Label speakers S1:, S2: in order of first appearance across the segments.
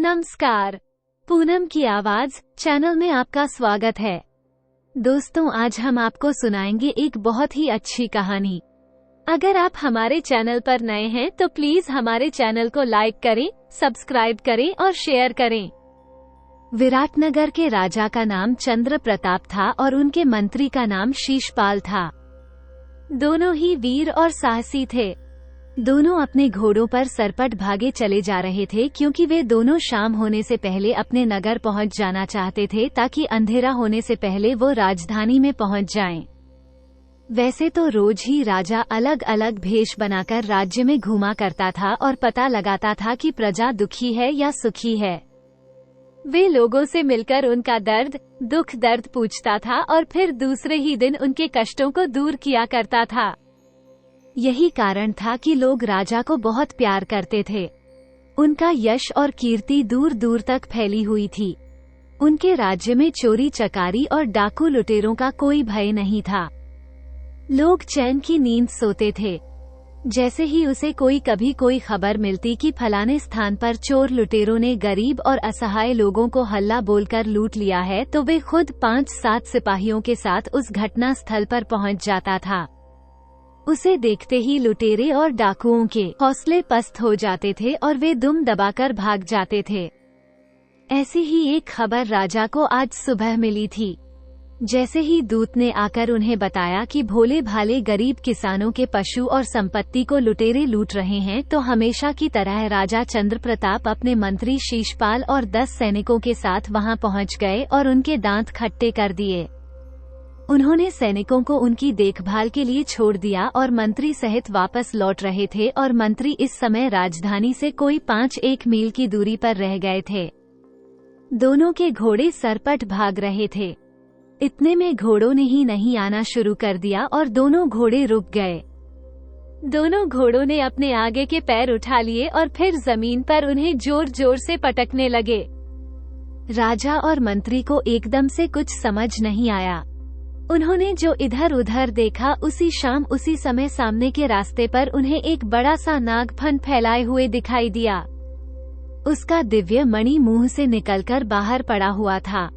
S1: नमस्कार। पूनम की आवाज चैनल में आपका स्वागत है। दोस्तों, आज हम आपको सुनाएंगे एक बहुत ही अच्छी कहानी। अगर आप हमारे चैनल पर नए हैं तो प्लीज हमारे चैनल को लाइक करें, सब्सक्राइब करें और शेयर करें। विराटनगर के राजा का नाम चंद्र प्रताप था और उनके मंत्री का नाम शीशपाल था। दोनों ही वीर और साहसी थे। दोनों अपने घोड़ों पर सरपट भागे चले जा रहे थे क्योंकि वे दोनों शाम होने से पहले अपने नगर पहुंच जाना चाहते थे ताकि अंधेरा होने से पहले वो राजधानी में पहुंच जाएं। वैसे तो रोज ही राजा अलग अलग भेष बनाकर राज्य में घूमा करता था और पता लगाता था कि प्रजा दुखी है या सुखी है। वे लोगों से मिलकर उनका दुख दर्द पूछता था और फिर दूसरे ही दिन उनके कष्टों को दूर किया करता था। यही कारण था कि लोग राजा को बहुत प्यार करते थे। उनका यश और कीर्ति दूर दूर तक फैली हुई थी। उनके राज्य में चोरी चकारी और डाकू लुटेरों का कोई भय नहीं था। लोग चैन की नींद सोते थे। जैसे ही उसे कभी कोई खबर मिलती कि फलाने स्थान पर चोर लुटेरों ने गरीब और असहाय लोगों को हल्ला बोलकर लूट लिया है, तो वे खुद 5-7 सिपाहियों के साथ उस घटना स्थल पर पहुंच जाता था। उसे देखते ही लुटेरे और डाकुओं के हौसले पस्त हो जाते थे और वे दुम दबाकर भाग जाते थे। ऐसी ही एक खबर राजा को आज सुबह मिली थी। जैसे ही दूत ने आकर उन्हें बताया कि भोले भाले गरीब किसानों के पशु और संपत्ति को लुटेरे लूट रहे हैं, तो हमेशा की तरह राजा चंद्र प्रताप अपने मंत्री शीशपाल और 10 सैनिकों के साथ वहां पहुंच गए और उनके दांत खट्टे कर दिए। उन्होंने सैनिकों को उनकी देखभाल के लिए छोड़ दिया और मंत्री सहित वापस लौट रहे थे और मंत्री इस समय राजधानी से कोई 5-1 मील की दूरी पर रह गए थे। दोनों के घोड़े सरपट भाग रहे थे। इतने में घोड़ों ने ही नहीं आना शुरू कर दिया और दोनों घोड़े रुक गए। दोनों घोड़ों ने अपने आगे के पैर उठा लिए और फिर जमीन पर उन्हें जोर जोर से पटकने लगे। राजा और मंत्री को एकदम से कुछ समझ नहीं आया। उन्होंने जो इधर उधर देखा, उसी शाम उसी समय सामने के रास्ते पर उन्हें एक बड़ा सा नाग फन फैलाए हुए दिखाई दिया। उसका दिव्य मणि मुंह से निकलकर बाहर पड़ा हुआ था।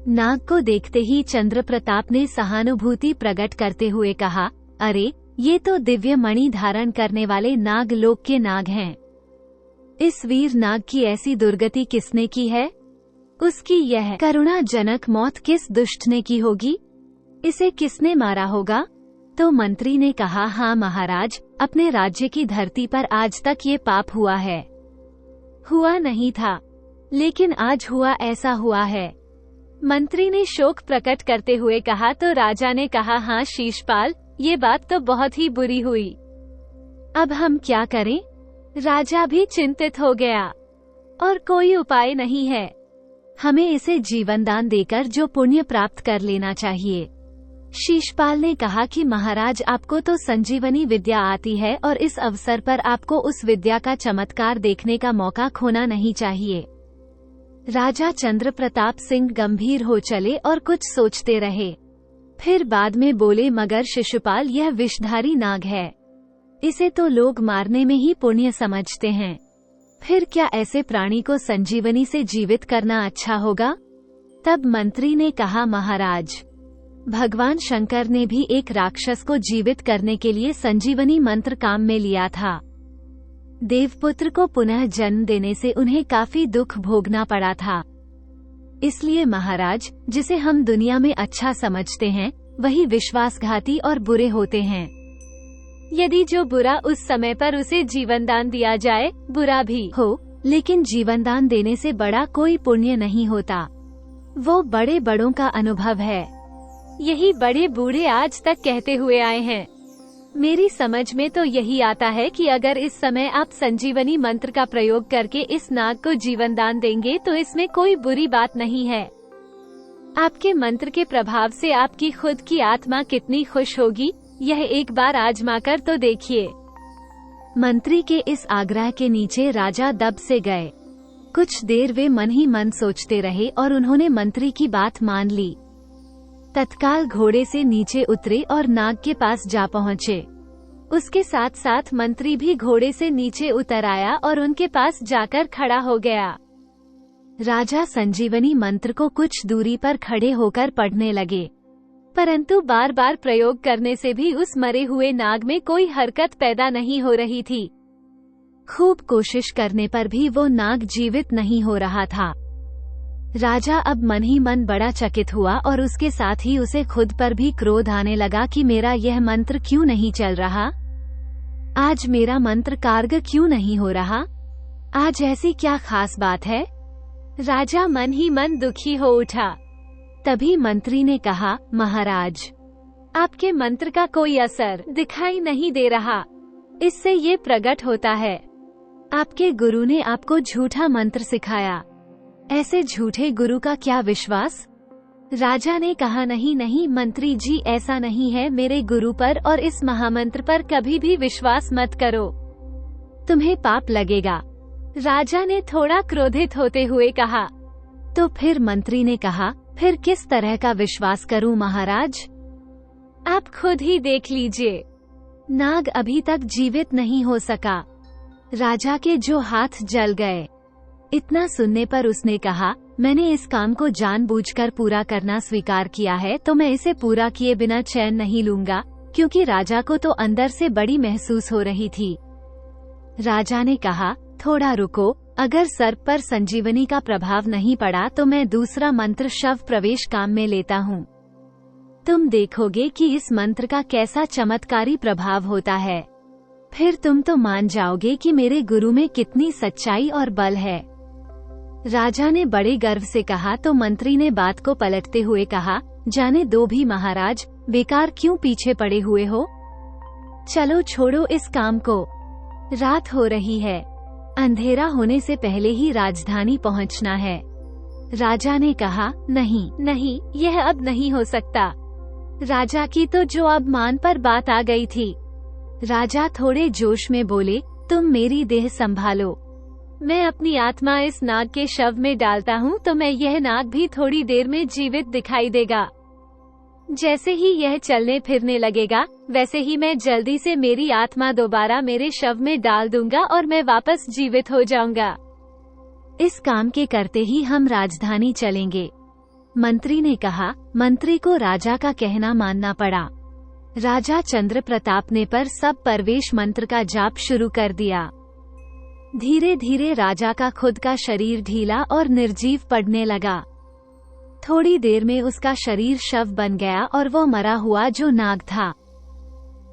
S1: नाग को देखते ही चंद्र प्रताप ने सहानुभूति प्रकट करते हुए कहा, अरे, ये तो दिव्य मणि धारण करने वाले नाग लोक के नाग हैं। इस वीर नाग की ऐसी दुर्गति किसने की है? उसकी यह करुणाजनक मौत किस दुष्ट ने की होगी? इसे किसने मारा होगा? तो मंत्री ने कहा, हाँ महाराज, अपने राज्य की धरती पर आज तक ये पाप हुआ है। हुआ नहीं था, लेकिन आज हुआ, ऐसा हुआ है। मंत्री ने शोक प्रकट करते हुए कहा। तो राजा ने कहा, हाँ शीशपाल, ये बात तो बहुत ही बुरी हुई। अब हम क्या करें? राजा भी चिंतित हो गया। और कोई उपाय नहीं है। हमें इसे जीवनदान देकर जो पुण्य प्राप्त कर लेना चाहिए। शीशपाल ने कहा कि महाराज, आपको तो संजीवनी विद्या आती है और इस अवसर पर आपको उस विद्या का चमत्कार देखने का मौका खोना नहीं चाहिए। राजा चंद्र प्रताप सिंह गंभीर हो चले और कुछ सोचते रहे। फिर बाद में बोले, मगर शिशुपाल, यह विषधारी नाग है। इसे तो लोग मारने में ही पुण्य समझते हैं। फिर क्या ऐसे प्राणी को संजीवनी से जीवित करना अच्छा होगा? तब मंत्री ने कहा, महाराज, भगवान शंकर ने भी एक राक्षस को जीवित करने के लिए संजीवनी मंत्र काम में लिया था। देवपुत्र को पुनः जन्म देने से उन्हें काफी दुख भोगना पड़ा था। इसलिए महाराज, जिसे हम दुनिया में अच्छा समझते हैं, वही विश्वासघाती और बुरे होते हैं। यदि जो बुरा उस समय पर उसे जीवनदान दिया जाए, बुरा भी हो, लेकिन जीवनदान देने से बड़ा कोई पुण्य नहीं होता। वो बड़े बड़ों का अनुभव है। यही बड़े बूढ़े आज तक कहते हुए आए हैं। मेरी समझ में तो यही आता है कि अगर इस समय आप संजीवनी मंत्र का प्रयोग करके इस नाग को जीवनदान देंगे तो इसमें कोई बुरी बात नहीं है। आपके मंत्र के प्रभाव से आपकी खुद की आत्मा कितनी खुश होगी, यह एक बार आजमाकर तो देखिए। मंत्री के इस आग्रह के नीचे राजा दब से गए। कुछ देर वे मन ही मन सोचते रहे और उन्होंने मंत्री की बात मान ली। तत्काल घोड़े से नीचे उतरे और नाग के पास जा पहुँचे। उसके साथ साथ मंत्री भी घोड़े से नीचे उतर आया और उनके पास जाकर खड़ा हो गया। राजा संजीवनी मंत्र को कुछ दूरी पर खड़े होकर पढ़ने लगे, परंतु बार बार प्रयोग करने से भी उस मरे हुए नाग में कोई हरकत पैदा नहीं हो रही थी। खूब कोशिश करने पर भी वो नाग जीवित नहीं हो रहा था। राजा अब मन ही मन बड़ा चकित हुआ और उसके साथ ही उसे खुद पर भी क्रोध आने लगा कि मेरा यह मंत्र क्यों नहीं चल रहा, आज मेरा मंत्र कारगर क्यों नहीं हो रहा, आज ऐसी क्या खास बात है। राजा मन ही मन दुखी हो उठा। तभी मंत्री ने कहा, महाराज, आपके मंत्र का कोई असर दिखाई नहीं दे रहा। इससे ये प्रकट होता है आपके गुरु ने आपको झूठा मंत्र सिखाया। ऐसे झूठे गुरु का क्या विश्वास। राजा ने कहा, नहीं नहीं मंत्री जी, ऐसा नहीं है। मेरे गुरु पर और इस महामंत्र पर कभी भी विश्वास मत करो, तुम्हें पाप लगेगा। राजा ने थोड़ा क्रोधित होते हुए कहा। तो फिर मंत्री ने कहा, फिर किस तरह का विश्वास करूं महाराज, आप खुद ही देख लीजिए। नाग अभी तक जीवित नहीं हो सका। राजा के जो हाथ जल गए। इतना सुनने पर उसने कहा, मैंने इस काम को जानबूझकर पूरा करना स्वीकार किया है, तो मैं इसे पूरा किए बिना चैन नहीं लूंगा, क्योंकि राजा को तो अंदर से बड़ी महसूस हो रही थी। राजा ने कहा, थोड़ा रुको, अगर सर्प पर संजीवनी का प्रभाव नहीं पड़ा तो मैं दूसरा मंत्र शव प्रवेश काम में लेता हूँ। तुम देखोगे कि इस मंत्र का कैसा चमत्कारी प्रभाव होता है। फिर तुम तो मान जाओगे कि मेरे गुरु में कितनी सच्चाई और बल है। राजा ने बड़े गर्व से कहा। तो मंत्री ने बात को पलटते हुए कहा, जाने दो भी महाराज, बेकार क्यों पीछे पड़े हुए हो। चलो छोड़ो इस काम को, रात हो रही है, अंधेरा होने से पहले ही राजधानी पहुंचना है। राजा ने कहा, नहीं नहीं, यह अब नहीं हो सकता। राजा की तो जो अब मान पर बात आ गई थी। राजा थोड़े जोश में बोले, तुम मेरी देह संभालो, मैं अपनी आत्मा इस नाग के शव में डालता हूँ तो मैं यह नाग भी थोड़ी देर में जीवित दिखाई देगा। जैसे ही यह चलने फिरने लगेगा, वैसे ही मैं जल्दी से मेरी आत्मा दोबारा मेरे शव में डाल दूंगा और मैं वापस जीवित हो जाऊंगा। इस काम के करते ही हम राजधानी चलेंगे। मंत्री ने कहा। मंत्री को राजा का कहना मानना पड़ा। राजा चंद्र प्रताप ने पर सब प्रवेश मंत्र का जाप शुरू कर दिया। धीरे धीरे राजा का खुद का शरीर ढीला और निर्जीव पड़ने लगा। थोड़ी देर में उसका शरीर शव बन गया और वो मरा हुआ जो नाग था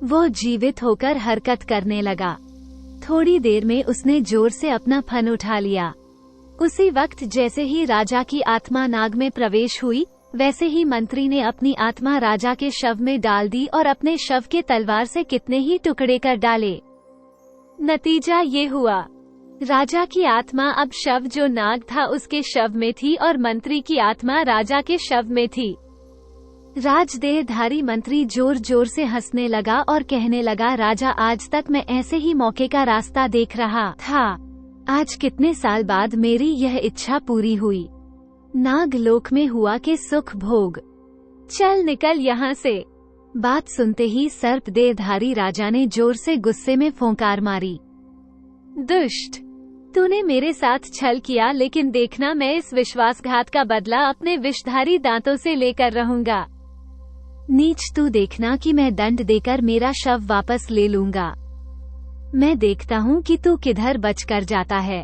S1: वो जीवित होकर हरकत करने लगा। थोड़ी देर में उसने जोर से अपना फन उठा लिया। उसी वक्त जैसे ही राजा की आत्मा नाग में प्रवेश हुई, वैसे ही मंत्री ने अपनी आत्मा राजा के शव में डाल दी और अपने शव के तलवार से कितने ही टुकड़े कर डाले। नतीजा ये हुआ, राजा की आत्मा अब शव जो नाग था उसके शव में थी और मंत्री की आत्मा राजा के शव में थी। राजदेहधारी मंत्री जोर जोर से हंसने लगा और कहने लगा, राजा, आज तक मैं ऐसे ही मौके का रास्ता देख रहा था। आज कितने साल बाद मेरी यह इच्छा पूरी हुई। नाग लोक में हुआ के सुख भोग। चल निकल यहाँ से। बात सुनते ही सर्प देहधारी राजा ने जोर से गुस्से में फौंकार मारी। दुष्ट, तूने मेरे साथ छल किया, लेकिन देखना मैं इस विश्वासघात का बदला अपने विषधारी दांतों से लेकर रहूंगा। नीच, तू देखना कि मैं दंड देकर मेरा शव वापस ले लूंगा। मैं देखता हूँ कि तू किधर बचकर जाता है।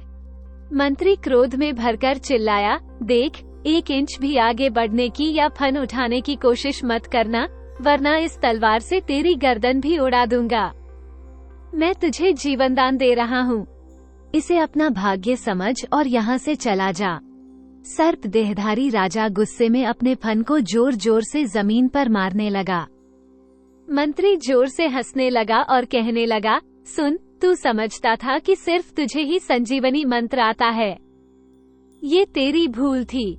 S1: मंत्री क्रोध में भरकर चिल्लाया, देख, 1 इंच भी आगे बढ़ने की या फन उठाने की कोशिश मत करना, वरना इस तलवार से तेरी गर्दन भी उड़ा दूंगा। मैं तुझे जीवनदान दे रहा हूँ, इसे अपना भाग्य समझ और यहाँ से चला जा। सर्प देहधारी राजा गुस्से में अपने फन को जोर जोर से जमीन पर मारने लगा। मंत्री जोर से हंसने लगा और कहने लगा, सुन, तू समझता था कि सिर्फ तुझे ही संजीवनी मंत्र आता है। ये तेरी भूल थी,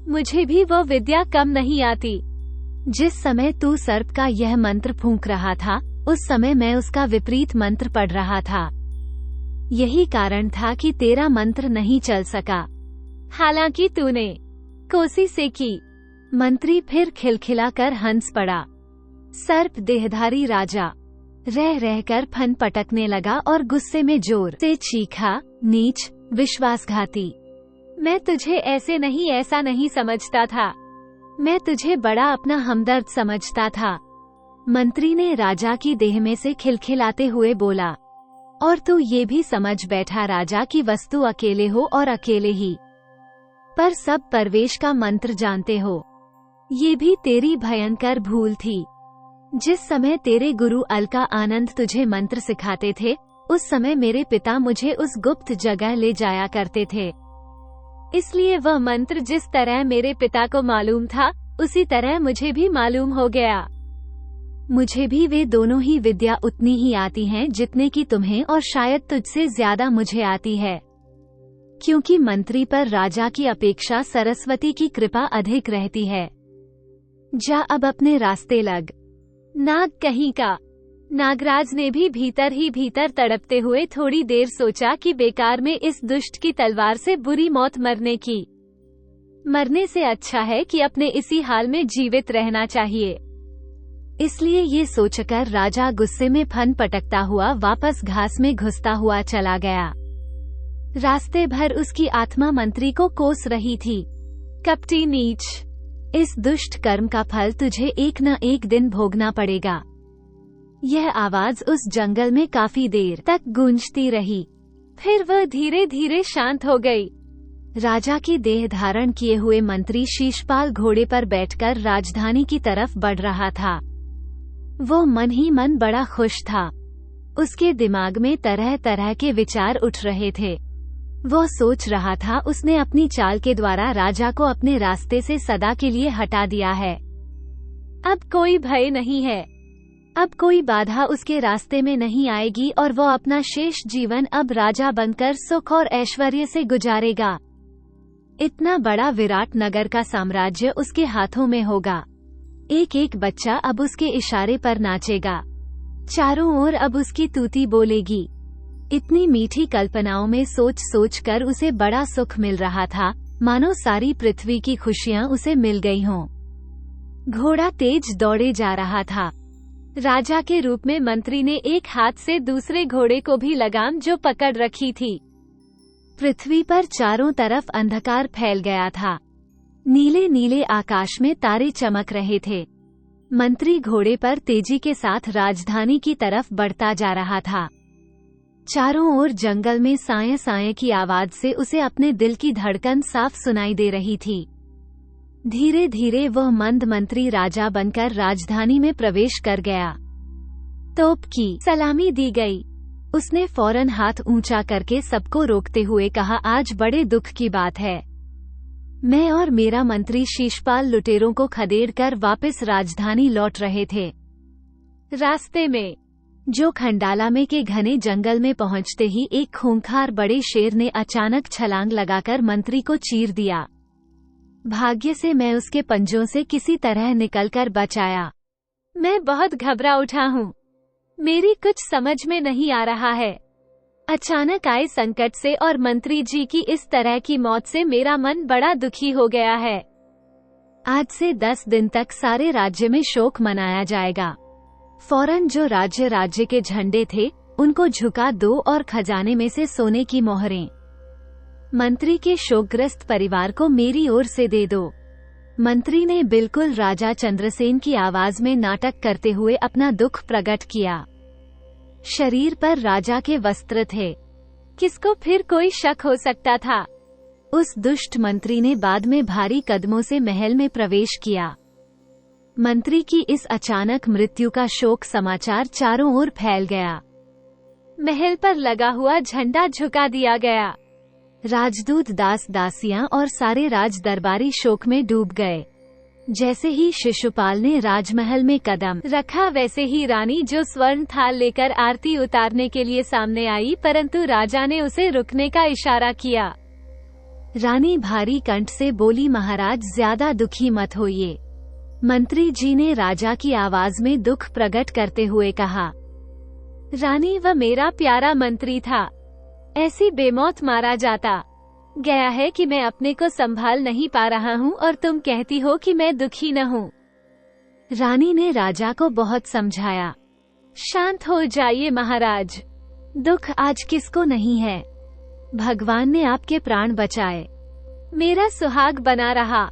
S1: मुझे भी वो विद्या कम नहीं आती। जिस समय तू सर्प का यह मंत्र फूंक रहा था, उस समय मैं उसका विपरीत मंत्र पढ़ रहा था। यही कारण था कि तेरा मंत्र नहीं चल सका, हालांकि तूने कोशिश की। मंत्री फिर खिलखिलाकर हंस पड़ा। सर्प देहधारी राजा रह रहकर फन पटकने लगा और गुस्से में जोर से चीखा, नीच, विश्वासघाती, मैं तुझे ऐसा नहीं समझता था। मैं तुझे बड़ा अपना हमदर्द समझता था। मंत्री ने राजा की देह में से खिलखिलाते हुए बोला, और तू ये भी समझ बैठा राजा की वस्तु अकेले हो और अकेले ही पर सब परवेश का मंत्र जानते हो। ये भी तेरी भयंकर भूल थी। जिस समय तेरे गुरु अलका आनंद तुझे मंत्र सिखाते थे, उस समय मेरे पिता मुझे उस गुप्त जगह ले जाया करते थे। इसलिए वह मंत्र जिस तरह मेरे पिता को मालूम था, उसी तरह मुझे भी मालूम हो गया। मुझे भी वे दोनों ही विद्या उतनी ही आती हैं जितने की तुम्हें, और शायद तुझसे ज्यादा मुझे आती है, क्योंकि मंत्री पर राजा की अपेक्षा सरस्वती की कृपा अधिक रहती है। जा अब अपने रास्ते लग। नाग कहीं का। नागराज ने भी भीतर ही भीतर तड़पते हुए थोड़ी देर सोचा कि बेकार में इस दुष्ट की तलवार से बुरी मौत मरने से अच्छा है कि अपने इसी हाल में जीवित रहना चाहिए। इसलिए ये सोचकर राजा गुस्से में फन पटकता हुआ वापस घास में घुसता हुआ चला गया। रास्ते भर उसकी आत्मा मंत्री को कोस रही थी। कपटी नीच, इस दुष्ट कर्म का फल तुझे एक न एक दिन भोगना पड़ेगा। यह आवाज उस जंगल में काफी देर तक गूंजती रही, फिर वह धीरे धीरे शांत हो गई। राजा की देह धारण किए हुए मंत्री शीशपाल घोड़े पर बैठकर राजधानी की तरफ बढ़ रहा था। वो मन ही मन बड़ा खुश था। उसके दिमाग में तरह तरह के विचार उठ रहे थे। वो सोच रहा था उसने अपनी चाल के द्वारा राजा को अपने रास्ते से सदा के लिए हटा दिया है। अब कोई भय नहीं है, अब कोई बाधा उसके रास्ते में नहीं आएगी और वो अपना शेष जीवन अब राजा बनकर सुख और ऐश्वर्य से गुजारेगा। इतना बड़ा विराट नगर का साम्राज्य उसके हाथों में होगा। एक एक बच्चा अब उसके इशारे पर नाचेगा। चारों ओर अब उसकी तूती बोलेगी। इतनी मीठी कल्पनाओं में सोच सोच कर उसे बड़ा सुख मिल रहा था, मानो सारी पृथ्वी की खुशियां उसे मिल गई हों। घोड़ा तेज दौड़े जा रहा था। राजा के रूप में मंत्री ने एक हाथ से दूसरे घोड़े को भी लगाम जो पकड़ रखी थी। पृथ्वी पर चारों तरफ अंधकार फैल गया था। नीले नीले आकाश में तारे चमक रहे थे। मंत्री घोड़े पर तेजी के साथ राजधानी की तरफ बढ़ता जा रहा था। चारों ओर जंगल में साए साए की आवाज से उसे अपने दिल की धड़कन साफ सुनाई दे रही थी। धीरे धीरे वह मंद मंत्री राजा बनकर राजधानी में प्रवेश कर गया। तोप की सलामी दी गई। उसने फौरन हाथ ऊंचा करके सबको रोकते हुए कहा, आज बड़े दुख की बात है। मैं और मेरा मंत्री शीशपाल लुटेरों को खदेड़कर वापस राजधानी लौट रहे थे। रास्ते में जो खंडाला में के घने जंगल में पहुंचते ही एक खूंखार बड़े शेर ने अचानक छलांग लगाकर मंत्री को चीर दिया। भाग्य से मैं उसके पंजों से किसी तरह निकलकर बच आया। मैं बहुत घबरा उठा हूँ। मेरी कुछ समझ में नहीं आ रहा है। अचानक आए संकट से और मंत्री जी की इस तरह की मौत से मेरा मन बड़ा दुखी हो गया है। आज से 10 दिन तक सारे राज्य में शोक मनाया जाएगा। फौरन जो राज्य के झंडे थे उनको झुका दो और खजाने में से सोने की मोहरें मंत्री के शोकग्रस्त परिवार को मेरी ओर से दे दो। मंत्री ने बिल्कुल राजा चंद्रसेन की आवाज में नाटक करते हुए अपना दुख प्रकट किया। शरीर पर राजा के वस्त्र थे। किसको फिर कोई शक हो सकता था। उस दुष्ट मंत्री ने बाद में भारी कदमों से महल में प्रवेश किया। मंत्री की इस अचानक मृत्यु का शोक समाचार चारों ओर फैल गया। महल पर लगा हुआ झंडा झुका दिया गया। राजदूत दास दासियां और सारे राज दरबारी शोक में डूब गए। जैसे ही शिशुपाल ने राजमहल में कदम रखा, वैसे ही रानी जो स्वर्ण थाल लेकर आरती उतारने के लिए सामने आई, परंतु राजा ने उसे रुकने का इशारा किया। रानी भारी कंठ से बोली, महाराज ज्यादा दुखी मत होइए। मंत्री जी ने राजा की आवाज में दुख प्रकट करते हुए कहा, रानी वह मेरा प्यारा मंत्री था। ऐसी बेमौत मारा जाता गया है कि मैं अपने को संभाल नहीं पा रहा हूँ और तुम कहती हो कि मैं दुखी न हूँ। रानी ने राजा को बहुत समझाया। शांत हो जाइए महाराज, दुख आज किसको नहीं है। भगवान ने आपके प्राण बचाए। मेरा सुहाग बना रहा।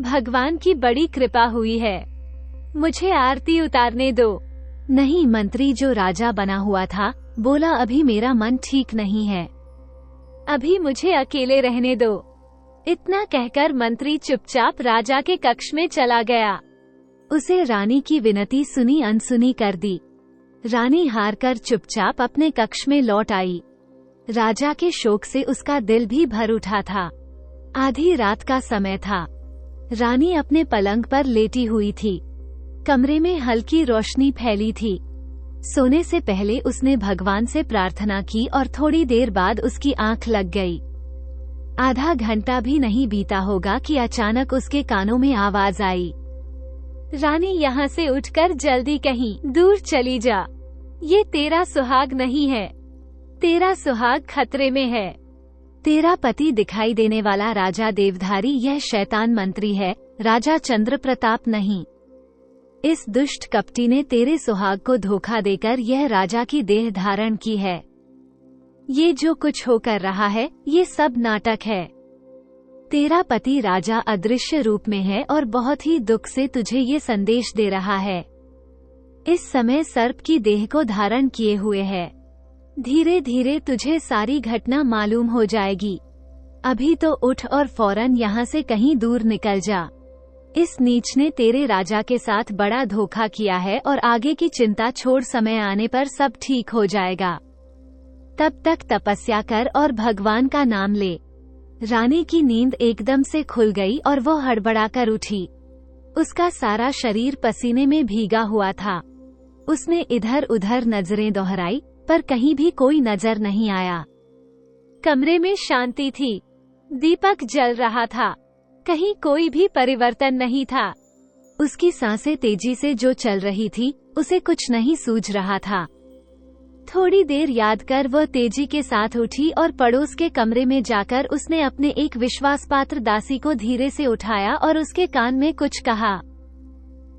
S1: भगवान की बड़ी कृपा हुई है। मुझे आरती उतारने दो। नहीं, मंत्री जो राजा बना हुआ था बोला, अभी मेरा मन ठीक नहीं है, अभी मुझे अकेले रहने दो। इतना कहकर मंत्री चुपचाप राजा के कक्ष में चला गया। उसे रानी की विनती सुनी अनसुनी कर दी। रानी हार कर चुपचाप अपने कक्ष में लौट आई। राजा के शोक से उसका दिल भी भर उठा था। आधी रात का समय था। रानी अपने पलंग पर लेटी हुई थी। कमरे में हल्की रोशनी फैली थी। सोने से पहले उसने भगवान से प्रार्थना की और थोड़ी देर बाद उसकी आंख लग गई। आधा घंटा भी नहीं बीता होगा कि अचानक उसके कानों में आवाज आई, रानी यहाँ से उठकर जल्दी कहीं दूर चली जा। ये तेरा सुहाग नहीं है, तेरा सुहाग खतरे में है। तेरा पति दिखाई देने वाला राजा देवधारी यह शैतान मंत्री है, राजा चंद्र प्रताप नहीं। इस दुष्ट कपटी ने तेरे सुहाग को धोखा देकर यह राजा की देह धारण की है। ये जो कुछ होकर रहा है ये सब नाटक है। तेरा पति राजा अदृश्य रूप में है और बहुत ही दुख से तुझे ये संदेश दे रहा है। इस समय सर्प की देह को धारण किए हुए है। धीरे धीरे तुझे सारी घटना मालूम हो जाएगी। अभी तो उठ और फौरन यहाँ से कहीं दूर निकल जा। इस नीच ने तेरे राजा के साथ बड़ा धोखा किया है और आगे की चिंता छोड़, समय आने पर सब ठीक हो जाएगा। तब तक तपस्या कर और भगवान का नाम ले। रानी की नींद एकदम से खुल गई और वो हड़बड़ाकर उठी। उसका सारा शरीर पसीने में भीगा हुआ था। उसने इधर उधर नजरें दोहराई पर कहीं भी कोई नजर नहीं आया। कमरे में शांति थी। दीपक जल रहा था। कहीं कोई भी परिवर्तन नहीं था। उसकी सांसें तेजी से जो चल रही थी उसे कुछ नहीं सूझ रहा था। थोड़ी देर याद कर वह तेजी के साथ उठी और पड़ोस के कमरे में जाकर उसने अपने एक विश्वासपात्र दासी को धीरे से उठाया और उसके कान में कुछ कहा।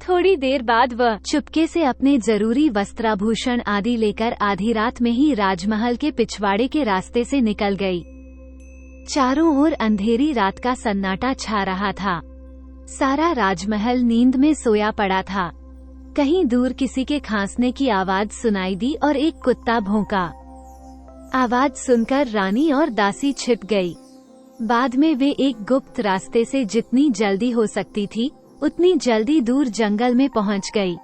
S1: थोड़ी देर बाद वह चुपके से अपने जरूरी वस्त्राभूषण आदि लेकर आधी रात में ही राजमहल के पिछवाड़े के रास्ते से निकल गई। चारों ओर अंधेरी रात का सन्नाटा छा रहा था। सारा राजमहल नींद में सोया पड़ा था। कहीं दूर किसी के खांसने की आवाज सुनाई दी और एक कुत्ता भौंका। आवाज सुनकर रानी और दासी छिप गई। बाद में वे एक गुप्त रास्ते से जितनी जल्दी हो सकती थी उतनी जल्दी दूर जंगल में पहुंच गई।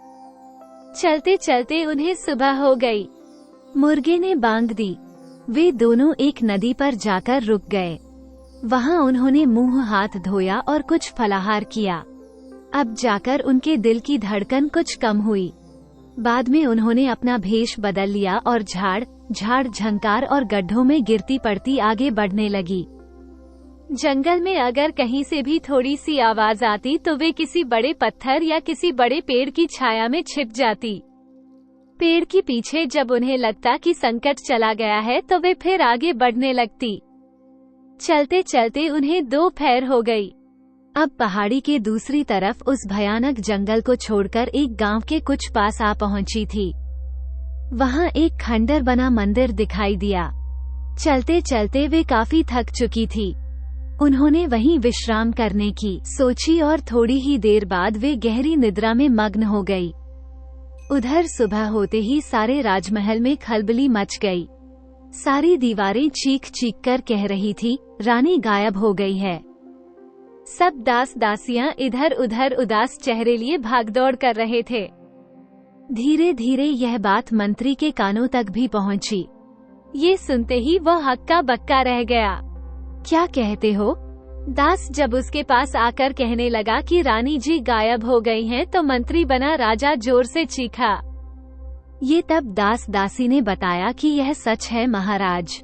S1: चलते चलते उन्हें सुबह हो गई। मुर्गे ने बांग दी। वे दोनों एक नदी पर जाकर रुक गए। वहां उन्होंने मुंह हाथ धोया और कुछ फलाहार किया। अब जाकर उनके दिल की धड़कन कुछ कम हुई। बाद में उन्होंने अपना भेष बदल लिया और झाड़ झंकार और गड्ढों में गिरती पड़ती आगे बढ़ने लगी। जंगल में अगर कहीं से भी थोड़ी सी आवाज आती तो वे किसी बड़े पत्थर या किसी बड़े पेड़ की छाया में छिप जाती। पेड़ के पीछे जब उन्हें लगता कि संकट चला गया है तो वे फिर आगे बढ़ने लगती। चलते चलते उन्हें दोपहर हो गई। अब पहाड़ी के दूसरी तरफ उस भयानक जंगल को छोड़कर एक गांव के कुछ पास आ पहुंची थी। वहां एक खंडर बना मंदिर दिखाई दिया। चलते चलते वे काफी थक चुकी थी। उन्होंने वहीं विश्राम करने की सोची और थोड़ी ही देर बाद वे गहरी निद्रा में मग्न हो गई। उधर सुबह होते ही सारे राजमहल में खलबली मच गई। सारी दीवारें चीख चीख कर कह रही थी, रानी गायब हो गई है। सब दास दासियां इधर उधर उदास चेहरे लिए भागदौड़ कर रहे थे। धीरे धीरे यह बात मंत्री के कानों तक भी पहुंची। ये सुनते ही वह हक्का बक्का रह गया। क्या कहते हो? दास जब उसके पास आकर कहने लगा कि रानी जी गायब हो गई हैं, तो मंत्री बना राजा जोर से चीखा। ये तब दास दासी ने बताया कि यह सच है महाराज।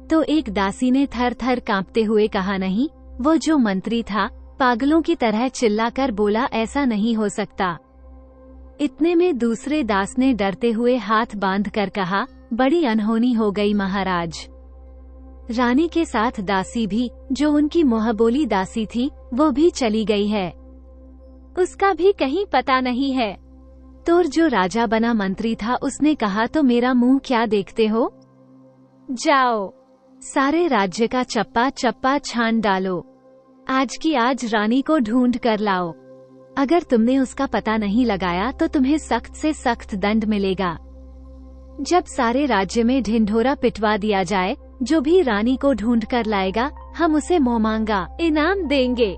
S1: तो एक दासी ने थर थर कांपते हुए कहा, नहीं, वो जो मंत्री था पागलों की तरह चिल्लाकर बोला, ऐसा नहीं हो सकता। इतने में दूसरे दास ने डरते हुए हाथ बांध कर कहा, बड़ी अनहोनी हो गई महाराज। रानी के साथ दासी भी, जो उनकी मुंहबोली दासी थी, वो भी चली गई है। उसका भी कहीं पता नहीं है। तो जो राजा बना मंत्री था उसने कहा, तो मेरा मुंह क्या देखते हो? जाओ, सारे राज्य का चप्पा चप्पा छान डालो। आज की आज रानी को ढूंढ कर लाओ। अगर तुमने उसका पता नहीं लगाया तो तुम्हें सख्त से सख्त दंड मिलेगा। जब सारे राज्य में ढिंढोरा पिटवा दिया जाए, जो भी रानी को ढूंढ कर लाएगा हम उसे मोहमांगा इनाम देंगे।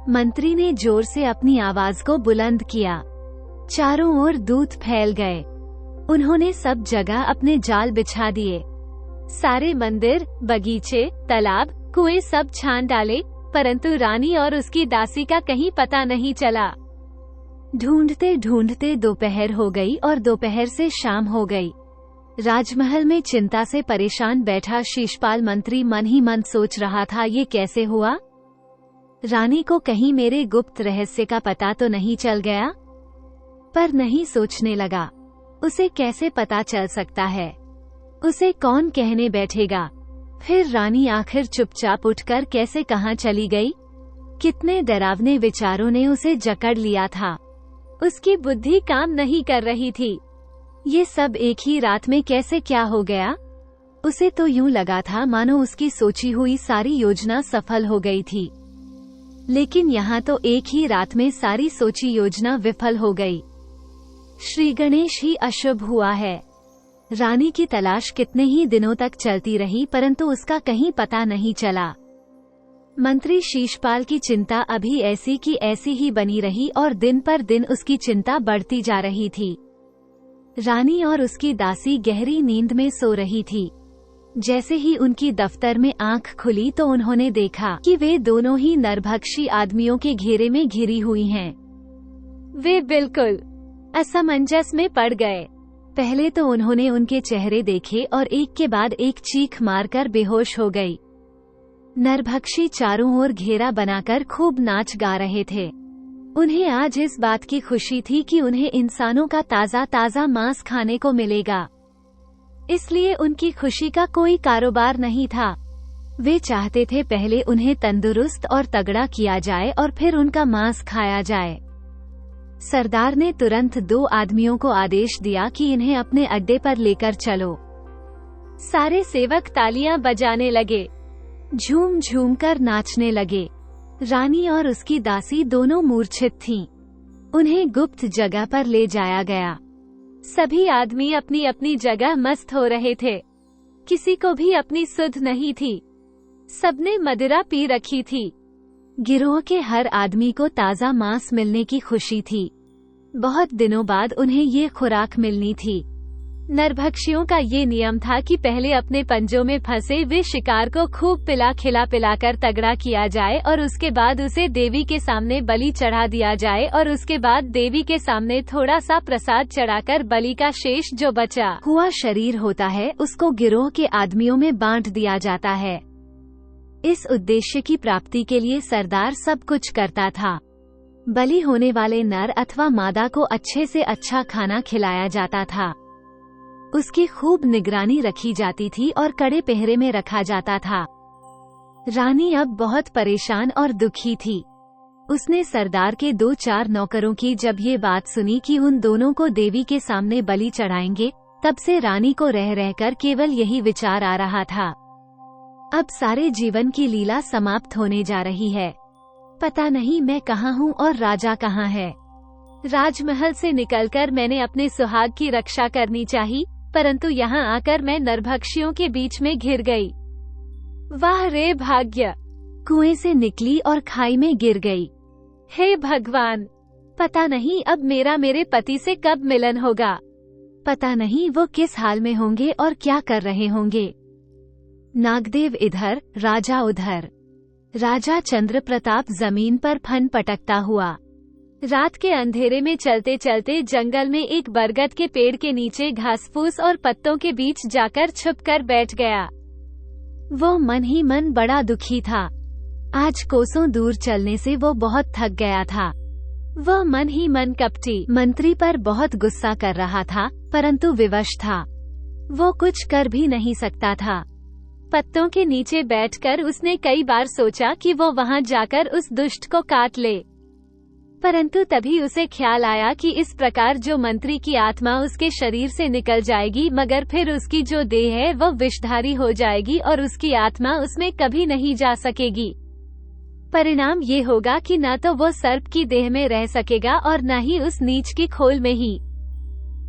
S1: मंत्री ने जोर से अपनी आवाज को बुलंद किया। चारों ओर दूत फैल गए। उन्होंने सब जगह अपने जाल बिछा दिए। सारे मंदिर, बगीचे, तालाब, कुएं सब छान डाले, परंतु रानी और उसकी दासी का कहीं पता नहीं चला। ढूंढते ढूंढते दोपहर हो गई और दोपहर से शाम हो गई। राजमहल में चिंता से परेशान बैठा शीशपाल मंत्री मन ही मन सोच रहा था, ये कैसे हुआ? रानी को कहीं मेरे गुप्त रहस्य का पता तो नहीं चल गया? पर नहीं सोचने लगा, उसे कैसे पता चल सकता है? उसे कौन कहने बैठेगा? फिर रानी आखिर चुपचाप उठकर कैसे कहाँ चली गई? कितने डरावने विचारों ने उसे जकड़ लिया था। उसकी बुद्धि काम नहीं कर रही थी। ये सब एक ही रात में कैसे क्या हो गया? उसे तो यूं लगा था मानो उसकी सोची हुई सारी योजना सफल हो गई थी, लेकिन यहाँ तो एक ही रात में सारी सोची योजना विफल हो गई। श्री गणेश ही अशुभ हुआ है। रानी की तलाश कितने ही दिनों तक चलती रही, परंतु उसका कहीं पता नहीं चला। मंत्री शीशपाल की चिंता अभी ऐसी की ऐसी ही बनी रही और दिन पर दिन उसकी चिंता बढ़ती जा रही थी। रानी और उसकी दासी गहरी नींद में सो रही थी। जैसे ही उनकी दफ्तर में आंख खुली तो उन्होंने देखा कि वे दोनों ही नरभक्षी आदमियों के घेरे में घिरी हुई हैं। वे बिल्कुल असमंजस में पड़ गए। पहले तो उन्होंने उनके चेहरे देखे और एक के बाद एक चीख मारकर बेहोश हो गई। नरभक्षी चारों ओर घेरा बनाकर खूब नाच गा रहे थे। उन्हें आज इस बात की खुशी थी कि उन्हें इंसानों का ताजा ताजा मांस खाने को मिलेगा, इसलिए उनकी खुशी का कोई कारोबार नहीं था। वे चाहते थे पहले उन्हें तंदुरुस्त और तगड़ा किया जाए और फिर उनका मांस खाया जाए। सरदार ने तुरंत 2 आदमियों को आदेश दिया कि इन्हें अपने अड्डे पर लेकर चलो। सारे सेवक तालियां बजाने लगे, झूम झूम कर नाचने लगे। रानी और उसकी दासी दोनों मूर्छित थीं। उन्हें गुप्त जगह पर ले जाया गया। सभी आदमी अपनी अपनी जगह मस्त हो रहे थे। किसी को भी अपनी सुध नहीं थी। सबने मदिरा पी रखी थी। गिरोह के हर आदमी को ताजा मांस मिलने की खुशी थी। बहुत दिनों बाद उन्हें ये खुराक मिलनी थी। नरभक्षियों का ये नियम था कि पहले अपने पंजों में फंसे वे शिकार को खूब पिलाकर तगड़ा किया जाए और उसके बाद उसे देवी के सामने बलि चढ़ा दिया जाए और उसके बाद देवी के सामने थोड़ा सा प्रसाद चढ़ाकर बलि का शेष जो बचा हुआ शरीर होता है उसको गिरोह के आदमियों में बांट दिया जाता है। इस उद्देश्य की प्राप्ति के लिए सरदार सब कुछ करता था। बलि होने वाले नर अथवा मादा को अच्छे से अच्छा खाना खिलाया जाता था। उसकी खूब निगरानी रखी जाती थी और कड़े पहरे में रखा जाता था। रानी अब बहुत परेशान और दुखी थी। उसने सरदार के 2-4 नौकरों की जब ये बात सुनी कि उन दोनों को देवी के सामने बलि चढ़ाएंगे, तब से रानी को रह रहकर केवल यही विचार आ रहा था, अब सारे जीवन की लीला समाप्त होने जा रही है। पता नहीं मैं कहाँ हूँ और राजा कहाँ है। राजमहल से निकलकर मैंने अपने सुहाग की रक्षा करनी चाहिए, परंतु यहाँ आकर मैं नरभक्षियों के बीच में घिर गई। वाह रे भाग्य! कुएं से निकली और खाई में गिर गई। हे भगवान! पता नहीं अब मेरा मेरे पति से कब मिलन होगा। पता नहीं वो किस हाल में होंगे और क्या कर रहे होंगे। नागदेव इधर, राजा उधर। राजा चंद्र प्रताप जमीन पर फन पटकता हुआ रात के अंधेरे में चलते चलते जंगल में एक बरगद के पेड़ के नीचे घास-फूस और पत्तों के बीच जाकर छुपकर बैठ गया। वो मन ही मन बड़ा दुखी था। आज कोसों दूर चलने से वो बहुत थक गया था। वह मन ही मन कपटी मंत्री पर बहुत गुस्सा कर रहा था, परंतु विवश था। वो कुछ कर भी नहीं सकता था। पत्तों के नीचे बैठकर उसने कई बार सोचा कि वो वहां जाकर उस दुष्ट को काट ले, परंतु तभी उसे ख्याल आया कि इस प्रकार जो मंत्री की आत्मा उसके शरीर से निकल जाएगी, मगर फिर उसकी जो देह है वह विषधारी हो जाएगी और उसकी आत्मा उसमें कभी नहीं जा सकेगी। परिणाम ये होगा कि न तो वो सर्प की देह में रह सकेगा और न ही उस नीच की खोल में ही।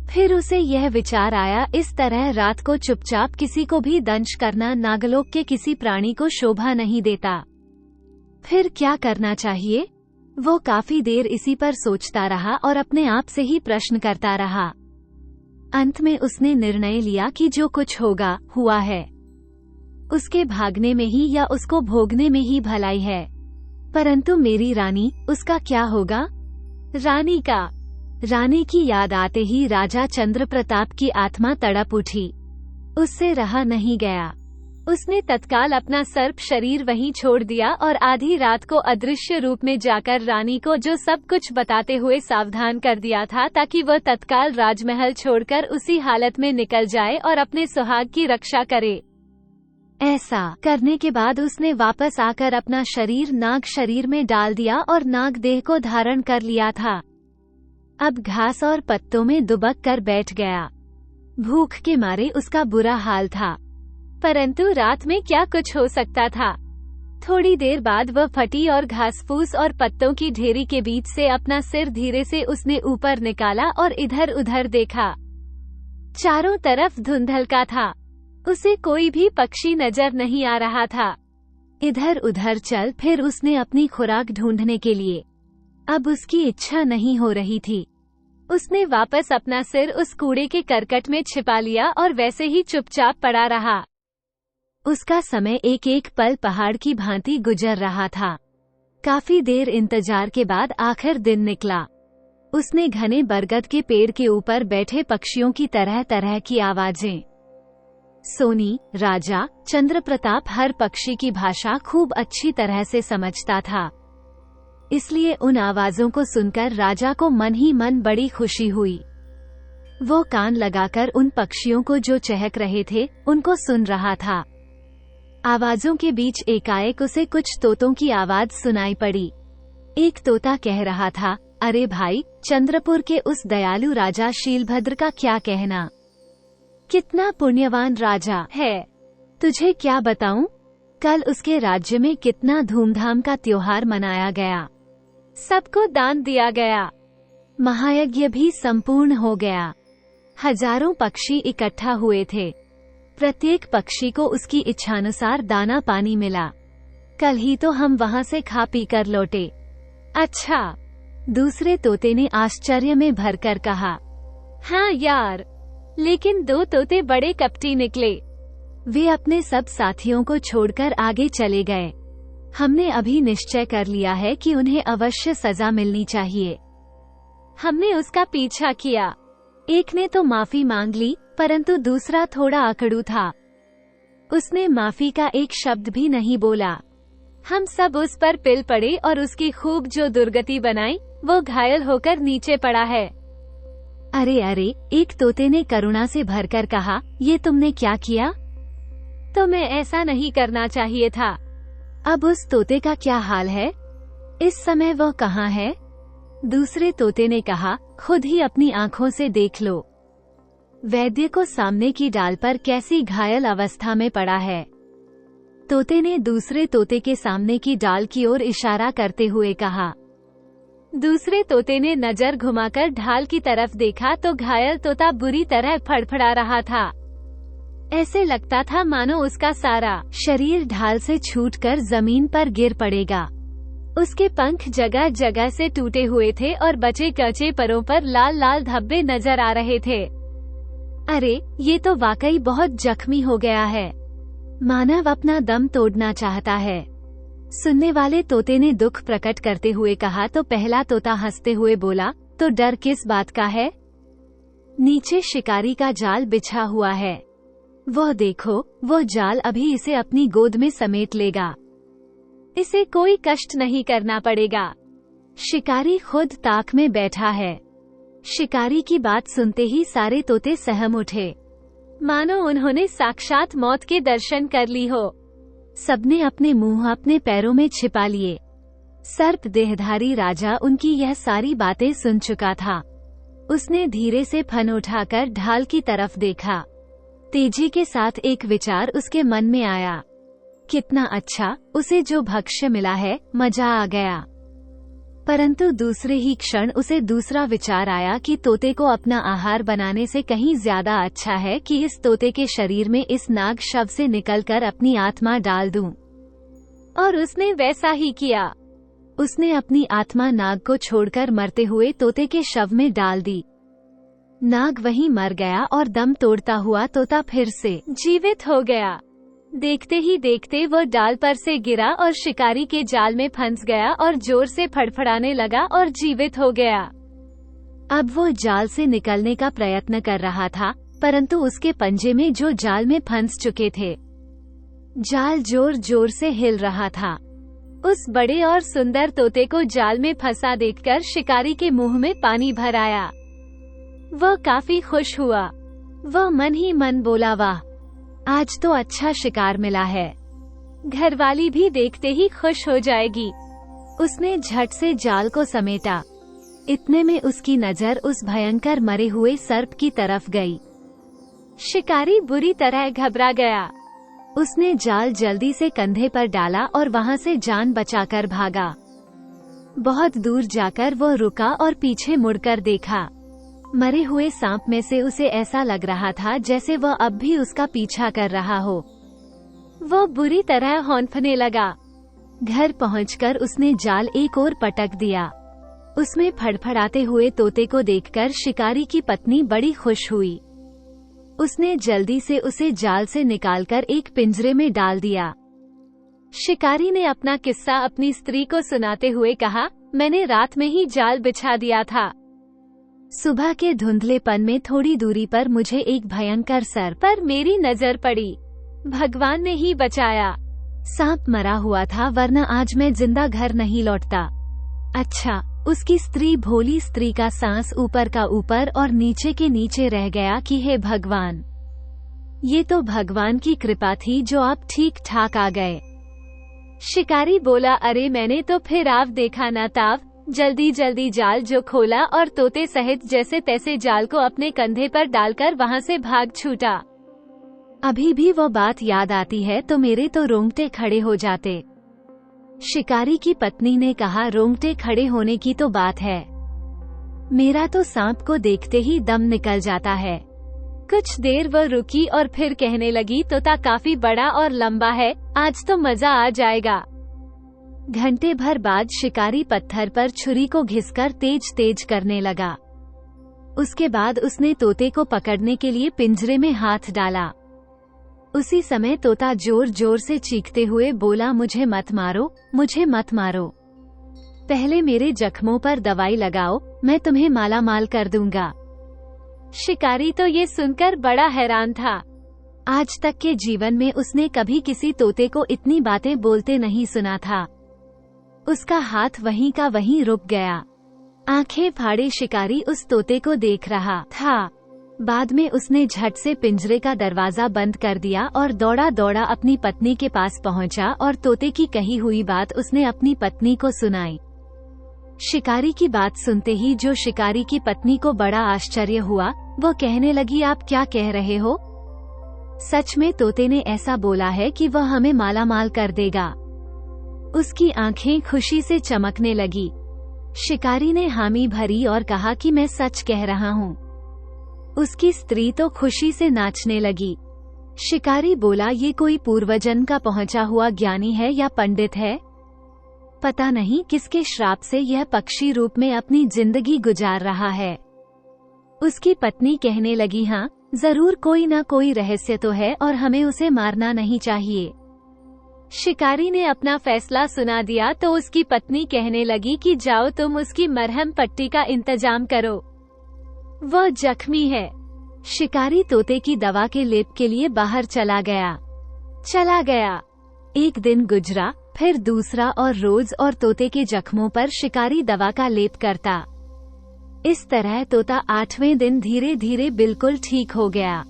S1: फिर उसे यह विचार आया, इस तरह रात को चुपचाप किसी को भी दंश करना नागलोक के किसी प्राणी को शोभा नहीं देता। फिर क्या करना चाहिए? वो काफी देर इसी पर सोचता रहा और अपने आप से ही प्रश्न करता रहा। अंत में उसने निर्णय लिया कि जो कुछ होगा हुआ है, उसके भागने में ही या उसको भोगने में ही भलाई है। परंतु मेरी रानी, उसका क्या होगा? रानी की याद आते ही राजा चंद्रप्रताप की आत्मा तड़प उठी। उससे रहा नहीं गया। उसने तत्काल अपना सर्प शरीर वहीं छोड़ दिया और आधी रात को अदृश्य रूप में जाकर रानी को जो सब कुछ बताते हुए सावधान कर दिया था, ताकि वह तत्काल राजमहल छोड़कर उसी हालत में निकल जाए और अपने सुहाग की रक्षा करे। ऐसा करने के बाद उसने वापस आकर अपना शरीर नाग शरीर में डाल दिया और नाग देह को धारण कर लिया था। अब घास और पत्तों में दुबक कर बैठ गया। भूख के मारे उसका बुरा हाल था, परंतु रात में क्या कुछ हो सकता था। थोड़ी देर बाद वह फटी और घासफूस और पत्तों की ढेरी के बीच से अपना सिर धीरे से उसने ऊपर निकाला और इधर उधर देखा। चारों तरफ धुंधलका था। उसे कोई भी पक्षी नजर नहीं आ रहा था। इधर उधर चल फिर उसने अपनी खुराक ढूंढने के लिए। अब उसकी इच्छा नहीं हो रही थी। उसने वापस अपना सिर उस कूड़े के करकट में छिपा लिया और वैसे ही चुपचाप पड़ा रहा। उसका समय एक एक पल पहाड़ की भांति गुजर रहा था। काफी देर इंतजार के बाद आखिर दिन निकला। उसने घने बरगद के पेड़ के ऊपर बैठे पक्षियों की तरह तरह की आवाजें सुनी। राजा चंद्रप्रताप हर पक्षी की भाषा खूब अच्छी तरह से समझता था, इसलिए उन आवाजों को सुनकर राजा को मन ही मन बड़ी खुशी हुई। वो कान लगाकर उन पक्षियों को जो चहक रहे थे उनको सुन रहा था। आवाजों के बीच एकाएक उसे कुछ तोतों की आवाज सुनाई पड़ी। एक तोता कह रहा था, अरे भाई, चंद्रपुर के उस दयालु राजा शीलभद्र का क्या कहना। कितना पुण्यवान राजा है। तुझे क्या बताऊं, कल उसके राज्य में कितना धूमधाम का त्योहार मनाया गया। सबको दान दिया गया। महायज्ञ भी संपूर्ण हो गया। हजारों पक्षी इकट्ठा हुए थे। प्रत्येक पक्षी को उसकी इच्छानुसार दाना पानी मिला। कल ही तो हम वहाँ से खा पी कर लौटे। अच्छा, दूसरे तोते ने आश्चर्य में भरकर कहा। हाँ यार, लेकिन दो तोते बड़े कपटी निकले। वे अपने सब साथियों को छोड़कर आगे चले गए। हमने अभी निश्चय कर लिया है कि उन्हें अवश्य सजा मिलनी चाहिए। हमने उसका पीछा किया। एक ने तो माफी मांग ली, परंतु दूसरा थोड़ा अकड़ू था। उसने माफी का एक शब्द भी नहीं बोला। हम सब उस पर पिल पड़े और उसकी खूब जो दुर्गति बनाई, वो घायल होकर नीचे पड़ा है। अरे अरे, एक तोते ने करुणा से भरकर कहा, ये तुमने क्या किया? तुम्हें ऐसा नहीं करना चाहिए था। अब उस तोते का क्या हाल है? इस समय वह कहाँ है? दूसरे तोते ने कहा, खुद ही अपनी आंखों से देख लो। वैद्य को सामने की डाल पर कैसी घायल अवस्था में पड़ा है। तोते ने दूसरे तोते के सामने की डाल की ओर इशारा करते हुए कहा। दूसरे तोते ने नजर घुमाकर ढाल की तरफ देखा तो घायल तोता बुरी तरह फड़फड़ा रहा था। ऐसे लगता था मानो उसका सारा शरीर ढाल से छूटकर जमीन पर गिर पड़ेगा। उसके पंख जगह जगह से टूटे हुए थे और बचे कचे परों पर लाल लाल धब्बे नजर आ रहे थे। अरे, ये तो वाकई बहुत जख्मी हो गया है। मानव अपना दम तोड़ना चाहता है। सुनने वाले तोते ने दुख प्रकट करते हुए कहा तो पहला तोता हंसते हुए बोला, तो डर किस बात का है? नीचे शिकारी का जाल बिछा हुआ है। वह देखो, वो जाल अभी इसे अपनी गोद में समेट लेगा। इसे कोई कष्ट नहीं करना पड़ेगा। शिकारी खुद ताक में बैठा है। शिकारी की बात सुनते ही सारे तोते सहम उठे, मानो उन्होंने साक्षात मौत के दर्शन कर ली हो। सबने अपने मुंह अपने पैरों में छिपा लिए। सर्प देहधारी राजा उनकी यह सारी बातें सुन चुका था। उसने धीरे से फन उठाकर ढाल की तरफ देखा। तेजी के साथ एक विचार उसके मन में आया। कितना अच्छा, उसे जो भक्ष्य मिला है, मजा आ गया। परंतु दूसरे ही क्षण उसे दूसरा विचार आया कि तोते को अपना आहार बनाने से कहीं ज्यादा अच्छा है कि इस तोते के शरीर में इस नाग शव से निकलकर अपनी आत्मा डाल दूं। और उसने वैसा ही किया। उसने अपनी आत्मा नाग को छोड़कर मरते हुए तोते के शव में डाल दी। नाग वहीं मर गया और दम तोड़ता हुआ तोता फिर से जीवित हो गया। देखते ही देखते वो डाल पर से गिरा और शिकारी के जाल में फंस गया और जोर से फड़फड़ाने लगा और जीवित हो गया। अब वो जाल से निकलने का प्रयत्न कर रहा था, परंतु उसके पंजे में जो जाल में फंस चुके थे। जाल जोर जोर से हिल रहा था। उस बड़े और सुंदर तोते को जाल में फंसा देखकर शिकारी के मुंह में पानी भर आया। वह काफी खुश हुआ। वह मन ही मन बोला, वाह, आज तो अच्छा शिकार मिला है। घरवाली भी देखते ही खुश हो जाएगी। उसने झट से जाल को समेटा। इतने में उसकी नजर उस भयंकर मरे हुए सर्प की तरफ गई। शिकारी बुरी तरह घबरा गया। उसने जाल जल्दी से कंधे पर डाला और वहां से जान बचाकर भागा। बहुत दूर जाकर वो रुका और पीछे मुड़कर देखा। मरे हुए सांप में से उसे ऐसा लग रहा था जैसे वह अब भी उसका पीछा कर रहा हो। वह बुरी तरह हौंफने लगा। घर पहुंचकर उसने जाल एक ओर पटक दिया। उसमें फड़फड़ाते हुए तोते को देखकर शिकारी की पत्नी बड़ी खुश हुई। उसने जल्दी से उसे जाल से निकालकर एक पिंजरे में डाल दिया। शिकारी ने अपना किस्सा अपनी स्त्री को सुनाते हुए कहा, मैंने रात में ही जाल बिछा दिया था। सुबह के धुंधलेपन में थोड़ी दूरी पर मुझे एक भयंकर सर्प पर मेरी नजर पड़ी। भगवान ने ही बचाया। सांप मरा हुआ था, वरना आज मैं जिंदा घर नहीं लौटता। अच्छा, उसकी स्त्री भोली स्त्री का सांस ऊपर का ऊपर और नीचे के नीचे रह गया कि हे भगवान, ये तो भगवान की कृपा थी जो आप ठीक ठाक आ गए। शिकारी बोला, अरे मैंने तो फिर आप देखा ना ताव, जल्दी जल्दी जाल जो खोला और तोते सहित जैसे तैसे जाल को अपने कंधे पर डालकर वहां से भाग छूटा। अभी भी वो बात याद आती है तो मेरे तो रोंगटे खड़े हो जाते। शिकारी की पत्नी ने कहा, रोंगटे खड़े होने की तो बात है, मेरा तो सांप को देखते ही दम निकल जाता है। कुछ देर वह रुकी और फिर कहने लगी, तोता काफी बड़ा और लंबा है, आज तो मजा आ जाएगा। घंटे भर बाद शिकारी पत्थर पर छुरी को घिसकर तेज तेज करने लगा। उसके बाद उसने तोते को पकड़ने के लिए पिंजरे में हाथ डाला। उसी समय तोता जोर जोर से चीखते हुए बोला, मुझे मत मारो, मुझे मत मारो, पहले मेरे जख्मों पर दवाई लगाओ, मैं तुम्हें माला माल कर दूंगा। शिकारी तो ये सुनकर बड़ा हैरान था। आज तक के जीवन में उसने कभी किसी तोते को इतनी बातें बोलते नहीं सुना था। उसका हाथ वहीं का वहीं रुक गया। आंखें फाड़े शिकारी उस तोते को देख रहा था। बाद में उसने झट से पिंजरे का दरवाजा बंद कर दिया और दौड़ा दौड़ा अपनी पत्नी के पास पहुंचा और तोते की कही हुई बात उसने अपनी पत्नी को सुनाई। शिकारी की बात सुनते ही जो शिकारी की पत्नी को बड़ा आश्चर्य हुआ, वो कहने लगी, आप क्या कह रहे हो? सच में तोते ने ऐसा बोला है कि वह हमें माला माल कर देगा। उसकी आंखें खुशी से चमकने लगी। शिकारी ने हामी भरी और कहा कि मैं सच कह रहा हूँ। उसकी स्त्री तो खुशी से नाचने लगी। शिकारी बोला, ये कोई पूर्वजन्म का पहुंचा हुआ ज्ञानी है या पंडित है, पता नहीं किसके श्राप से यह पक्षी रूप में अपनी जिंदगी गुजार रहा है। उसकी पत्नी कहने लगी, हाँ, जरूर कोई ना कोई रहस्य तो है और हमें उसे मारना नहीं चाहिए। शिकारी ने अपना फैसला सुना दिया तो उसकी पत्नी कहने लगी कि जाओ तुम उसकी मरहम पट्टी का इंतजाम करो, वह जख्मी है। शिकारी तोते की दवा के लेप के लिए बाहर चला गया। एक दिन गुजरा, फिर दूसरा और रोज और तोते के जख्मों पर शिकारी दवा का लेप करता। इस तरह तोता 8वें दिन धीरे धीरे बिल्कुल ठीक हो गया।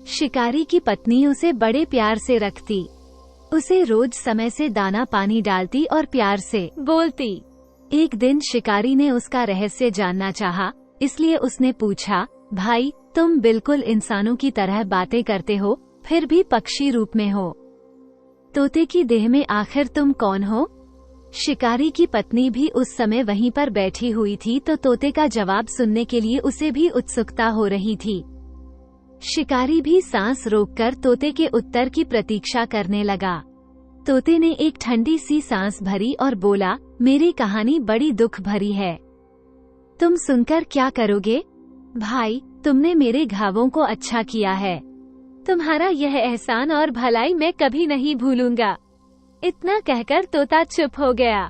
S1: शिकारी की पत्नी उसे बड़े प्यार से रखती, उसे रोज समय से दाना पानी डालती और प्यार से बोलती। एक दिन शिकारी ने उसका रहस्य जानना चाहा, इसलिए उसने पूछा, भाई, तुम बिल्कुल इंसानों की तरह बातें करते हो, फिर भी पक्षी रूप में हो, तोते की देह में आखिर तुम कौन हो? शिकारी की पत्नी भी उस समय वहीं पर बैठी हुई थी, तो तोते का जवाब सुनने के लिए उसे भी उत्सुकता हो रही थी। शिकारी भी सांस रोककर तोते के उत्तर की प्रतीक्षा करने लगा। तोते ने एक ठंडी सी सांस भरी और बोला, मेरी कहानी बड़ी दुख भरी है। तुम सुनकर क्या करोगे? भाई, तुमने मेरे घावों को अच्छा किया है। तुम्हारा यह एहसान और भलाई मैं कभी नहीं भूलूंगा। इतना कहकर तोता चुप हो गया।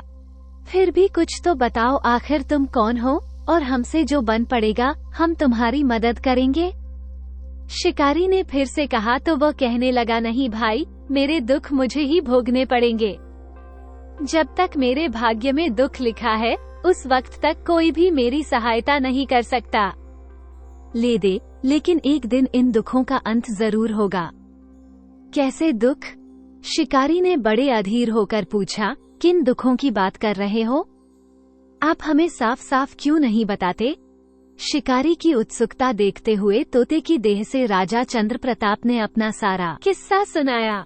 S1: फिर भी कुछ तो बताओ, आखिर तुम कौन हो और हमसे जो बन पड़ेगा हम तुम्हारी मदद करेंगे। शिकारी ने फिर से कहा तो वह कहने लगा, नहीं भाई, मेरे दुख मुझे ही भोगने पड़ेंगे। जब तक मेरे भाग्य में दुख लिखा है उस वक्त तक कोई भी मेरी सहायता नहीं कर सकता। ले दे, लेकिन एक दिन इन दुखों का अंत जरूर होगा। कैसे दुख? शिकारी ने बड़े अधीर होकर पूछा, किन दुखों की बात कर रहे हो? आप हमें साफ साफ क्यों नहीं बताते? शिकारी की उत्सुकता देखते हुए तोते की देह से राजा चंद्रप्रताप ने अपना सारा किस्सा सुनाया।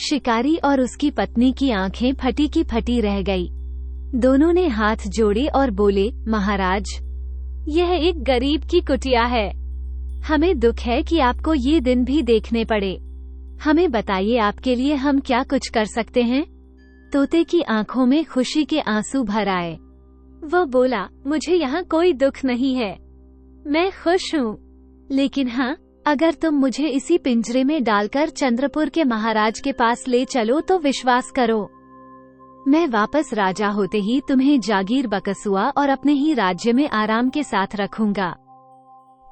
S1: शिकारी और उसकी पत्नी की आंखें फटी की फटी रह गई। दोनों ने हाथ जोड़े और बोले, महाराज, यह एक गरीब की कुटिया है। हमें दुख है कि आपको ये दिन भी देखने पड़े। हमें बताइए, आपके लिए हम क्या कुछ कर सकते हैं? तोते की आंखों में खुशी के आंसू भर आए। वह बोला, मुझे यहाँ कोई दुख नहीं है, मैं खुश हूँ। लेकिन हाँ, अगर तुम मुझे इसी पिंजरे में डालकर चंद्रपुर के महाराज के पास ले चलो तो विश्वास करो, मैं वापस राजा होते ही तुम्हें जागीर बकसुआ और अपने ही राज्य में आराम के साथ रखूंगा।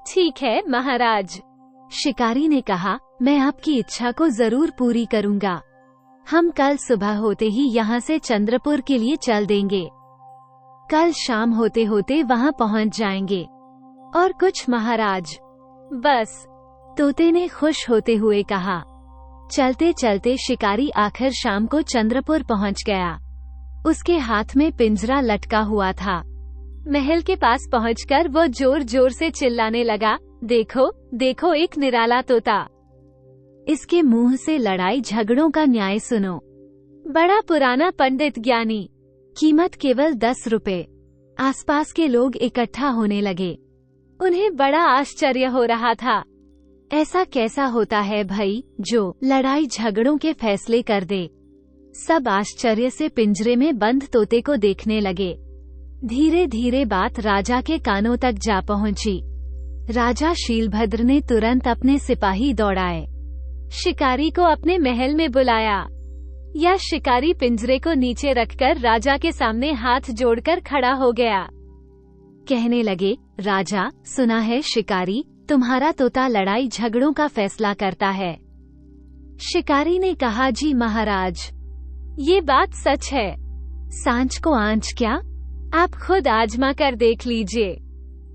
S1: ठीक है महाराज, शिकारी ने कहा, मैं आपकी इच्छा को जरूर पूरी करूंगा। हम कल सुबह होते ही यहाँ से चंद्रपुर के लिए चल देंगे। कल शाम होते होते वहाँ पहुँच जाएंगे। और कुछ महाराज? बस, तोते ने खुश होते हुए कहा। चलते चलते शिकारी आखिर शाम को चंद्रपुर पहुँच गया। उसके हाथ में पिंजरा लटका हुआ था। महल के पास पहुंचकर वो जोर जोर से चिल्लाने लगा, देखो देखो, एक निराला तोता। इसके मुंह से लड़ाई झगड़ों का न्याय सुनो। बड़ा पुराना पंडित ज्ञानी, कीमत केवल 10 रुपए। आसपास के लोग इकट्ठा होने लगे। उन्हें बड़ा आश्चर्य हो रहा था। ऐसा कैसा होता है भाई जो लड़ाई झगड़ों के फैसले कर दे। सब आश्चर्य से पिंजरे में बंद तोते को देखने लगे। धीरे धीरे बात राजा के कानों तक जा पहुंची। राजा शीलभद्र ने तुरंत अपने सिपाही दौड़ाए, शिकारी को अपने महल में बुलाया। यह शिकारी पिंजरे को नीचे रखकर राजा के सामने हाथ जोड़कर खड़ा हो गया। कहने लगे, राजा, सुना है शिकारी, तुम्हारा तोता लड़ाई झगड़ों का फैसला करता है। शिकारी ने कहा, जी महाराज, ये बात सच है। सांच को आंच क्या, आप खुद आजमा कर देख लीजिए।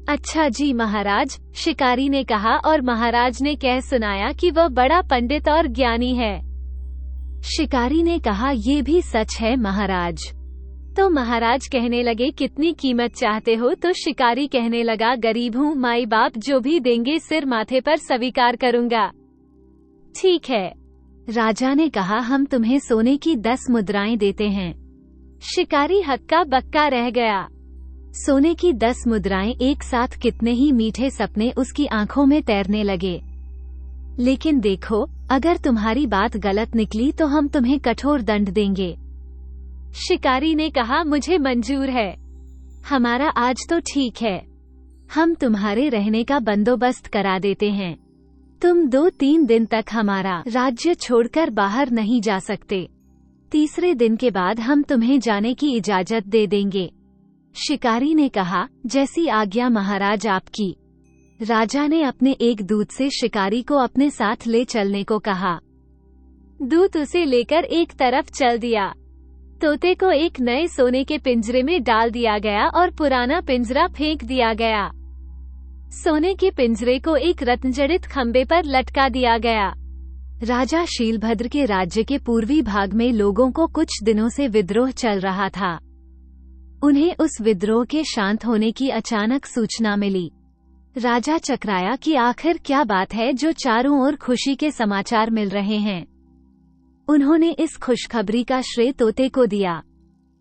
S1: अच्छा जी महाराज, शिकारी ने कहा, और महाराज ने कह सुनाया कि वह बड़ा पंडित और ज्ञानी है। शिकारी ने कहा, ये भी सच है महाराज। तो महाराज कहने लगे, कितनी कीमत चाहते हो? तो शिकारी कहने लगा, गरीब हूँ, माई बाप जो भी देंगे सिर माथे पर स्वीकार करूँगा। ठीक है। राजा ने कहा, हम तुम्हें सोने की 10 मुद्राएं देते हैं। शिकारी हक्का बक्का रह गया। सोने की 10 मुद्राएं एक साथ कितने ही मीठे सपने उसकी आंखों में तैरने लगे। लेकिन देखो, अगर तुम्हारी बात गलत निकली तो हम तुम्हें कठोर दंड देंगे। शिकारी ने कहा, मुझे मंजूर है। हमारा आज तो ठीक है, हम तुम्हारे रहने का बंदोबस्त करा देते हैं। तुम 2-3 दिन तक हमारा राज्य छोड़कर बाहर नहीं जा सकते। तीसरे दिन के बाद हम तुम्हें जाने की इजाजत दे देंगे। शिकारी ने कहा, जैसी आज्ञा महाराज आपकी। राजा ने अपने एक दूत से शिकारी को अपने साथ ले चलने को कहा। दूत उसे लेकर एक तरफ चल दिया। तोते को एक नए सोने के पिंजरे में डाल दिया गया और पुराना पिंजरा फेंक दिया गया। सोने के पिंजरे को एक रत्नजड़ित खंबे पर लटका दिया गया। राजा शीलभद्र के राज्य के पूर्वी भाग में लोगों को कुछ दिनों से विद्रोह चल रहा था। उन्हें उस विद्रोह के शांत होने की अचानक सूचना मिली। राजा चकराया कि आखिर क्या बात है जो चारों ओर खुशी के समाचार मिल रहे हैं। उन्होंने इस खुशखबरी का श्रेय तोते को दिया।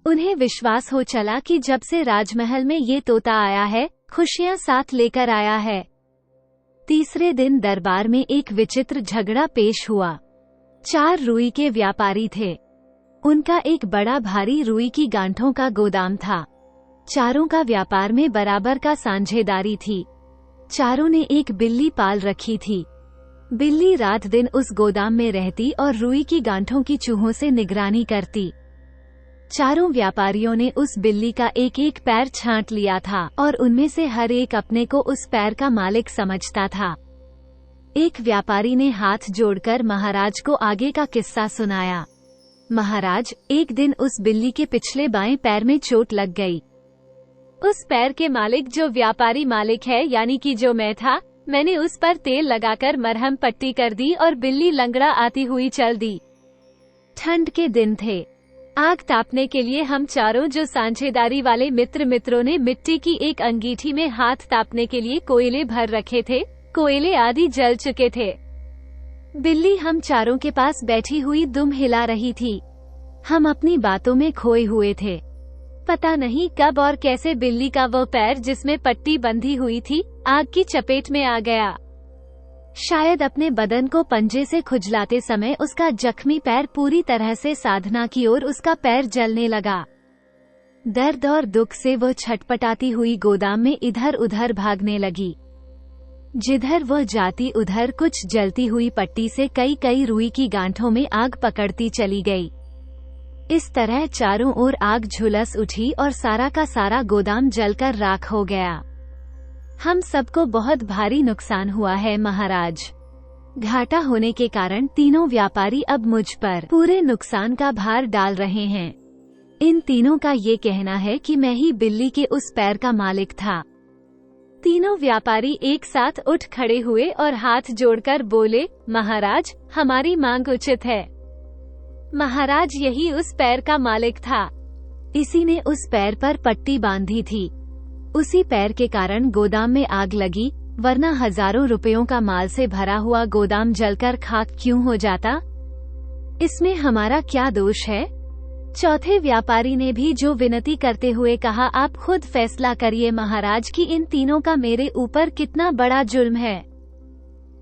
S1: उन्हें विश्वास हो चला कि जब से राजमहल में ये तोता आया है, खुशियां साथ लेकर आया है। तीसरे दिन दरबार में एक विचित्र झगड़ा पेश हुआ। 4 रुई के व्यापारी थे। उनका एक बड़ा भारी रुई की गांठों का गोदाम था। चारों का व्यापार में बराबर का साझेदारी थी। चारों ने एक बिल्ली पाल रखी थी। बिल्ली रात दिन उस गोदाम में रहती और रुई की गांठों की चूहों से निगरानी करती। चारों व्यापारियों ने उस बिल्ली का एक एक पैर छांट लिया था और उनमें से हर एक अपने को उस पैर का मालिक समझता था। एक व्यापारी ने हाथ जोड़कर महाराज को आगे का किस्सा सुनाया। महाराज, एक दिन उस बिल्ली के पिछले बाएं पैर में चोट लग गई। उस पैर के मालिक जो व्यापारी मालिक है, यानी कि जो मैं था, मैंने उस पर तेल लगाकर मरहम पट्टी कर दी और बिल्ली लंगड़ा आती हुई चल दी। ठंड के दिन थे। आग तापने के लिए हम चारों जो साझेदारी वाले मित्रों ने मिट्टी की एक अंगीठी में हाथ तापने के लिए कोयले भर रखे थे। कोयले आदि जल चुके थे। बिल्ली हम चारों के पास बैठी हुई दुम हिला रही थी। हम अपनी बातों में खोए हुए थे। पता नहीं कब और कैसे बिल्ली का वो पैर जिसमें पट्टी बंधी हुई थी, आग की चपेट में आ गया। शायद अपने बदन को पंजे से खुजलाते समय उसका जख्मी पैर पूरी तरह से साधना की ओर उसका पैर जलने लगा। दर्द और दुख से वो छटपटाती हुई गोदाम में इधर उधर भागने लगी। जिधर वो जाती उधर कुछ जलती हुई पट्टी से कई रुई की गांठों में आग पकड़ती चली गई। इस तरह चारों ओर आग झुलस उठी और सारा का सारा गोदाम जलकर राख हो गया। हम सबको बहुत भारी नुकसान हुआ है महाराज। घाटा होने के कारण तीनों व्यापारी अब मुझ पर पूरे नुकसान का भार डाल रहे हैं। इन तीनों का ये कहना है कि मैं ही बिल्ली के उस पैर का मालिक था। तीनों व्यापारी एक साथ उठ खड़े हुए और हाथ जोड़कर बोले, महाराज, हमारी मांग उचित है। महाराज, यही उस पैर का मालिक था। इसी ने उस पैर पर पट्टी बांधी थी। उसी पैर के कारण गोदाम में आग लगी, वरना हजारों रुपयों का माल से भरा हुआ गोदाम जलकर खाक क्यों हो जाता? इसमें हमारा क्या दोष है? चौथे व्यापारी ने भी जो विनती करते हुए कहा, आप खुद फैसला करिए महाराज कि इन तीनों का मेरे ऊपर कितना बड़ा जुल्म है।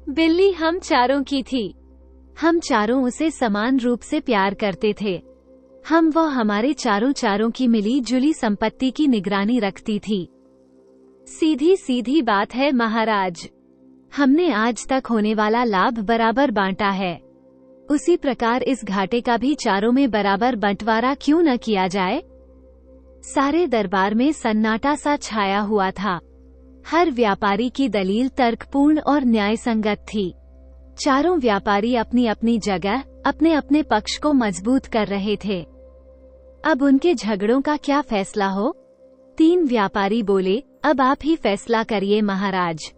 S1: बिल्ली हम चारों की थी। हम चारों उसे समान रूप से प्यार करते थे। हम वो हमारे चारों की मिली जुली संपत्ति की निगरानी रखती थी। सीधी सीधी बात है महाराज। हमने आज तक होने वाला लाभ बराबर बांटा है। उसी प्रकार इस घाटे का भी चारों में बराबर बंटवारा क्यों न किया जाए? सारे दरबार में सन्नाटा सा छाया हुआ था। हर व्यापारी की दलील तर्कपूर्ण और न्यायसंगत थी। चारों व्यापारी अपनी अपनी जगह अपने अपने पक्ष को मजबूत कर रहे थे। अब उनके झगड़ों का क्या फैसला हो? 3 व्यापारी बोले, अब आप ही फैसला करिए महाराज।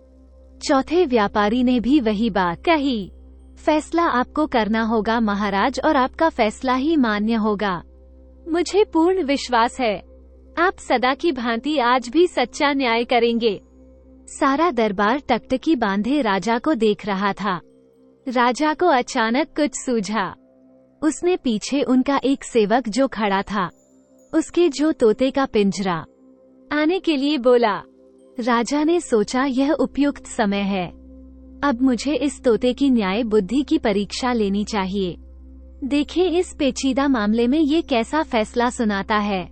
S1: चौथे व्यापारी ने भी वही बात कही। फैसला आपको करना होगा महाराज, और आपका फैसला ही मान्य होगा। मुझे पूर्ण विश्वास है आप सदा की भांति आज भी सच्चा न्याय करेंगे। सारा दरबार टकटकी बांधे राजा को देख रहा था। राजा को अचानक कुछ सूझा। उसने पीछे उनका एक सेवक जो खड़ा था, उसके जो तोते का पिंजरा आने के लिए बोला। राजा ने सोचा, यह उपयुक्त समय है। अब मुझे इस तोते की न्याय बुद्धि की परीक्षा लेनी चाहिए। देखें इस पेचीदा मामले में ये कैसा फैसला सुनाता है।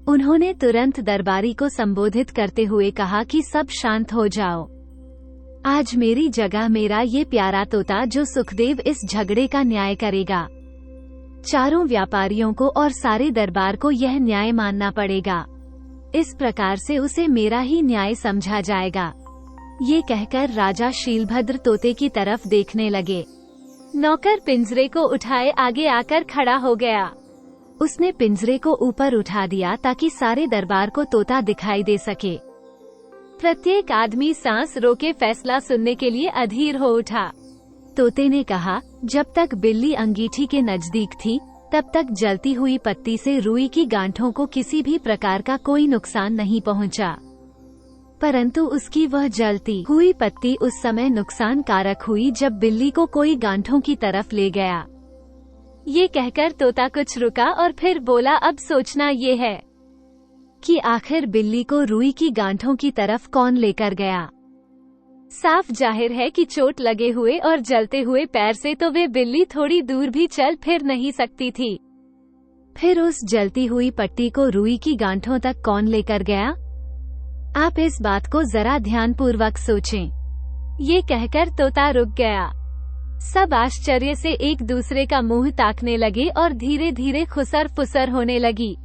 S1: उन्होंने तुरंत दरबारी को संबोधित करते हुए कहा कि सब शांत हो जाओ। आज मेरी जगह मेरा ये प्यारा तोता जो सुखदेव इस झगड़े का न्याय करेगा। चारों व्यापारियों को और सारे दरबार को यह न्याय मानना पड़ेगा। इस प्रकार से उसे मेरा ही न्याय समझा जाएगा। ये कहकर राजा शीलभद्र तोते की तरफ देखने लगे। नौकर पिंजरे को उठाए आगे आकर खड़ा हो गया। उसने पिंजरे को ऊपर उठा दिया ताकि सारे दरबार को तोता दिखाई दे सके। प्रत्येक आदमी सांस रोके फैसला सुनने के लिए अधीर हो उठा। तोते ने कहा, जब तक बिल्ली अंगीठी के नजदीक थी तब तक जलती हुई पत्ती से रुई की गांठों को किसी भी प्रकार का कोई नुकसान नहीं पहुंचा, परंतु उसकी वह जलती हुई पत्ती उस समय नुकसान कारक हुई जब बिल्ली को कोई गांठों की तरफ ले गया। ये कहकर तोता कुछ रुका और फिर बोला, अब सोचना ये है कि आखिर बिल्ली को रुई की गांठों की तरफ कौन लेकर गया। साफ जाहिर है कि चोट लगे हुए और जलते हुए पैर से तो वे बिल्ली थोड़ी दूर भी चल फिर नहीं सकती थी। फिर उस जलती हुई पट्टी को रुई की गांठों तक कौन लेकर गया? आप इस बात को जरा ध्यानपूर्वक सोचें। ये कहकर तोता रुक गया। सब आश्चर्य से एक दूसरे का मुंह ताकने लगे और धीरे धीरे खुसर फुसर होने लगी।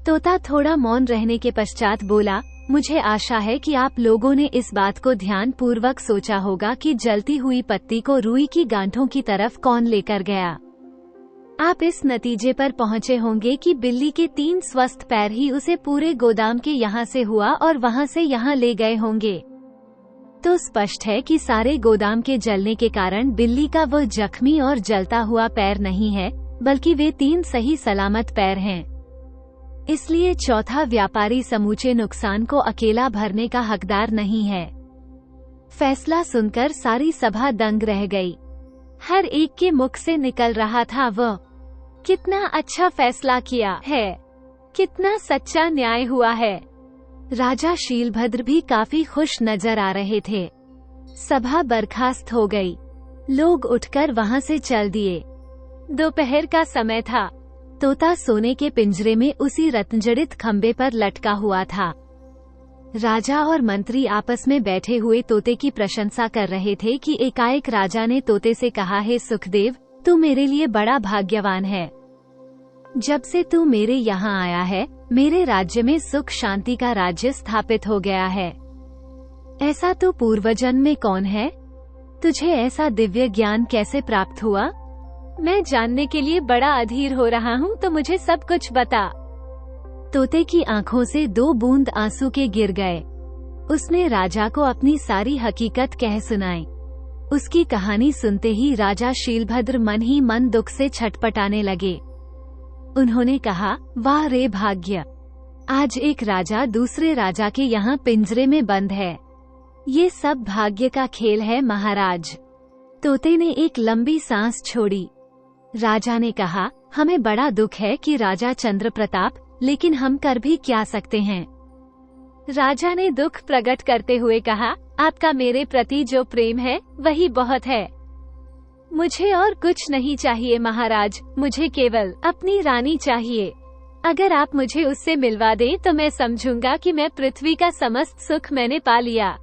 S1: तोता थोड़ा मौन रहने के पश्चात बोला, मुझे आशा है कि आप लोगों ने इस बात को ध्यान पूर्वक सोचा होगा कि जलती हुई पत्ती को रुई की गांठों की तरफ कौन लेकर गया। आप इस नतीजे पर पहुंचे होंगे कि बिल्ली के 3 स्वस्थ पैर ही उसे पूरे गोदाम के यहाँ से हुआ और वहाँ से यहाँ ले गए होंगे। तो स्पष्ट है कि सारे गोदाम के जलने के कारण बिल्ली का वो जख्मी और जलता हुआ पैर नहीं है, बल्कि वे 3 सही सलामत पैर हैं। इसलिए चौथा व्यापारी समूचे नुकसान को अकेला भरने का हकदार नहीं है। फैसला सुनकर सारी सभा दंग रह गई। हर एक के मुख से निकल रहा था, वह कितना अच्छा फैसला किया है, कितना सच्चा न्याय हुआ है। राजा शीलभद्र भी काफी खुश नजर आ रहे थे। सभा बर्खास्त हो गई। लोग उठकर वहां से चल दिए। दोपहर का समय था। तोता सोने के पिंजरे में उसी रत्नजड़ित खंबे पर लटका हुआ था। राजा और मंत्री आपस में बैठे हुए तोते की प्रशंसा कर रहे थे कि एकाएक राजा ने तोते से कहा, हे सुखदेव, तू मेरे लिए बड़ा भाग्यवान है। जब से तू मेरे यहाँ आया है, मेरे राज्य में सुख शांति का राज्य स्थापित हो गया है। ऐसा तू पूर्वजन्म में कौन है? तुझे ऐसा दिव्य ज्ञान कैसे प्राप्त हुआ? मैं जानने के लिए बड़ा अधीर हो रहा हूँ, तो मुझे सब कुछ बता। तोते की आंखों से 2 बूंद आंसू के गिर गए। उसने राजा को अपनी सारी हकीकत कह सुनाई। उसकी कहानी सुनते ही राजा शीलभद्र मन ही मन दुख से छटपटाने लगे। उन्होंने कहा, वाह रे भाग्य, आज एक राजा दूसरे राजा के यहाँ पिंजरे में बंद है। ये सब भाग्य का खेल है महाराज। तोते ने एक लंबी सांस छोड़ी। राजा ने कहा, हमें बड़ा दुख है कि राजा चंद्र प्रताप, लेकिन हम कर भी क्या सकते हैं। राजा ने दुख प्रकट करते हुए कहा, आपका मेरे प्रति जो प्रेम है वही बहुत है। मुझे और कुछ नहीं चाहिए महाराज, मुझे केवल अपनी रानी चाहिए। अगर आप मुझे उससे मिलवा दें तो मैं समझूंगा कि मैं पृथ्वी का समस्त सुख मैंने पा लिया।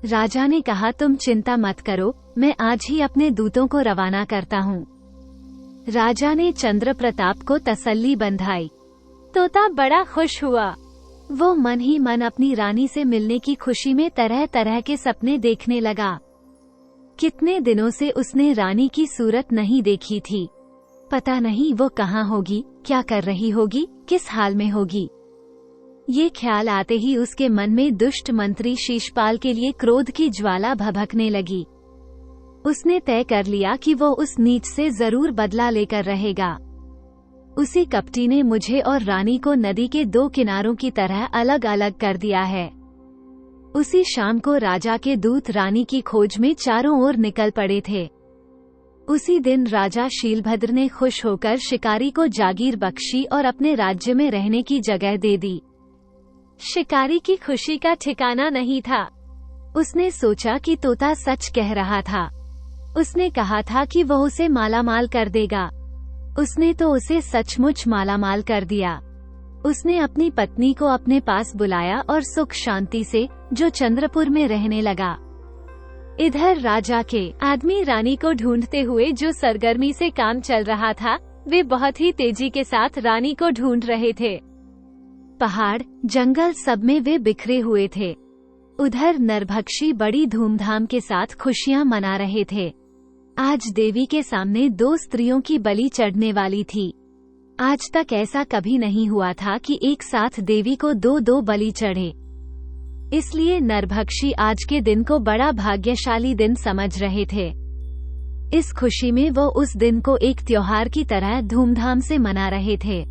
S1: राजा ने कहा, तुम चिंता मत करो, मैं आज ही अपने दूतों को रवाना करता हूँ। राजा ने चंद्र प्रताप को तसल्ली बंधाई। तोता बड़ा खुश हुआ। वो मन ही मन अपनी रानी से मिलने की खुशी में तरह तरह के सपने देखने लगा। कितने दिनों से उसने रानी की सूरत नहीं देखी थी। पता नहीं वो कहाँ होगी, क्या कर रही होगी, किस हाल में होगी। ये ख्याल आते ही उसके मन में दुष्ट मंत्री शीशपाल के लिए क्रोध की ज्वाला भभकने लगी। उसने तय कर लिया कि वो उस नीच से जरूर बदला लेकर रहेगा। उसी कपटी ने मुझे और रानी को नदी के 2 किनारों की तरह अलग अलग कर दिया है। उसी शाम को राजा के दूत रानी की खोज में चारों ओर निकल पड़े थे। उसी दिन राजा शीलभद्र ने खुश होकर शिकारी को जागीर बख्शी और अपने राज्य में रहने की जगह दे दी। शिकारी की खुशी का ठिकाना नहीं था। उसने सोचा कि तोता सच कह रहा था। उसने कहा था कि वह उसे मालामाल कर देगा। उसने तो उसे सचमुच मालामाल कर दिया। उसने अपनी पत्नी को अपने पास बुलाया और सुख शांति से, जो चंद्रपुर में रहने लगा। इधर राजा के आदमी रानी को ढूंढते हुए जो सरगर्मी से काम चल रहा था, वे बहुत ही तेजी के साथ रानी को ढूंढ रहे थे। पहाड़, जंगल सब में वे बिखरे हुए थे। उधर नरभक्षी बड़ी धूमधाम के साथ खुशियां मना रहे थे। आज देवी के सामने 2 स्त्रियों की बलि चढ़ने वाली थी। आज तक ऐसा कभी नहीं हुआ था कि एक साथ देवी को 2-2 बलि चढ़े। इसलिए नरभक्षी आज के दिन को बड़ा भाग्यशाली दिन समझ रहे थे। इस खुशी में वो उस दिन को एक त्योहार की तरह धूमधाम से मना रहे थे।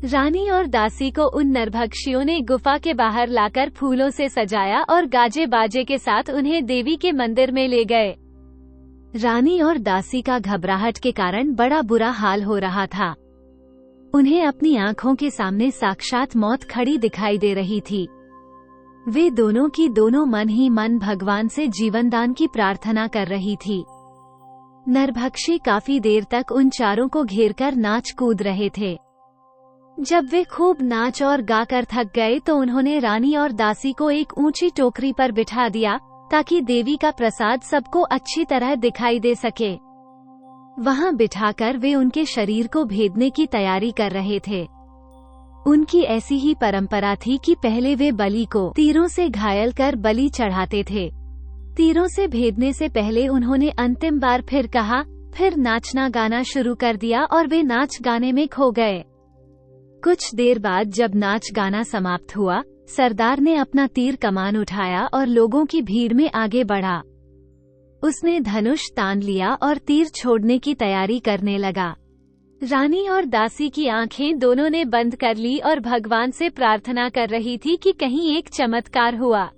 S1: रानी और दासी को उन नरभक्षियों ने गुफा के बाहर लाकर फूलों से सजाया और गाजे बाजे के साथ उन्हें देवी के मंदिर में ले गए। रानी और दासी का घबराहट के कारण बड़ा बुरा हाल हो रहा था। उन्हें अपनी आंखों के सामने साक्षात मौत खड़ी दिखाई दे रही थी। वे दोनों की दोनों मन ही मन भगवान से जीवनदान की प्रार्थना कर रही थी। नरभक्षी काफी देर तक उन चारों को घेरकर नाच कूद रहे थे। जब वे खूब नाच और गाकर थक गए तो उन्होंने रानी और दासी को एक ऊंची टोकरी पर बिठा दिया ताकि देवी का प्रसाद सबको अच्छी तरह दिखाई दे सके। वहां बिठाकर वे उनके शरीर को भेदने की तैयारी कर रहे थे। उनकी ऐसी ही परंपरा थी कि पहले वे बलि को तीरों से घायल कर बलि चढ़ाते थे। तीरों से भेदने से पहले उन्होंने अंतिम बार फिर कहा, फिर नाचना गाना शुरू कर दिया और वे नाच गाने में खो गए। कुछ देर बाद जब नाच गाना समाप्त हुआ, सरदार ने अपना तीर कमान उठाया और लोगों की भीड़ में आगे बढ़ा। उसने धनुष तान लिया और तीर छोड़ने की तैयारी करने लगा। रानी और दासी की आंखें दोनों ने बंद कर ली और भगवान से प्रार्थना कर रही थी कि कहीं एक चमत्कार हुआ।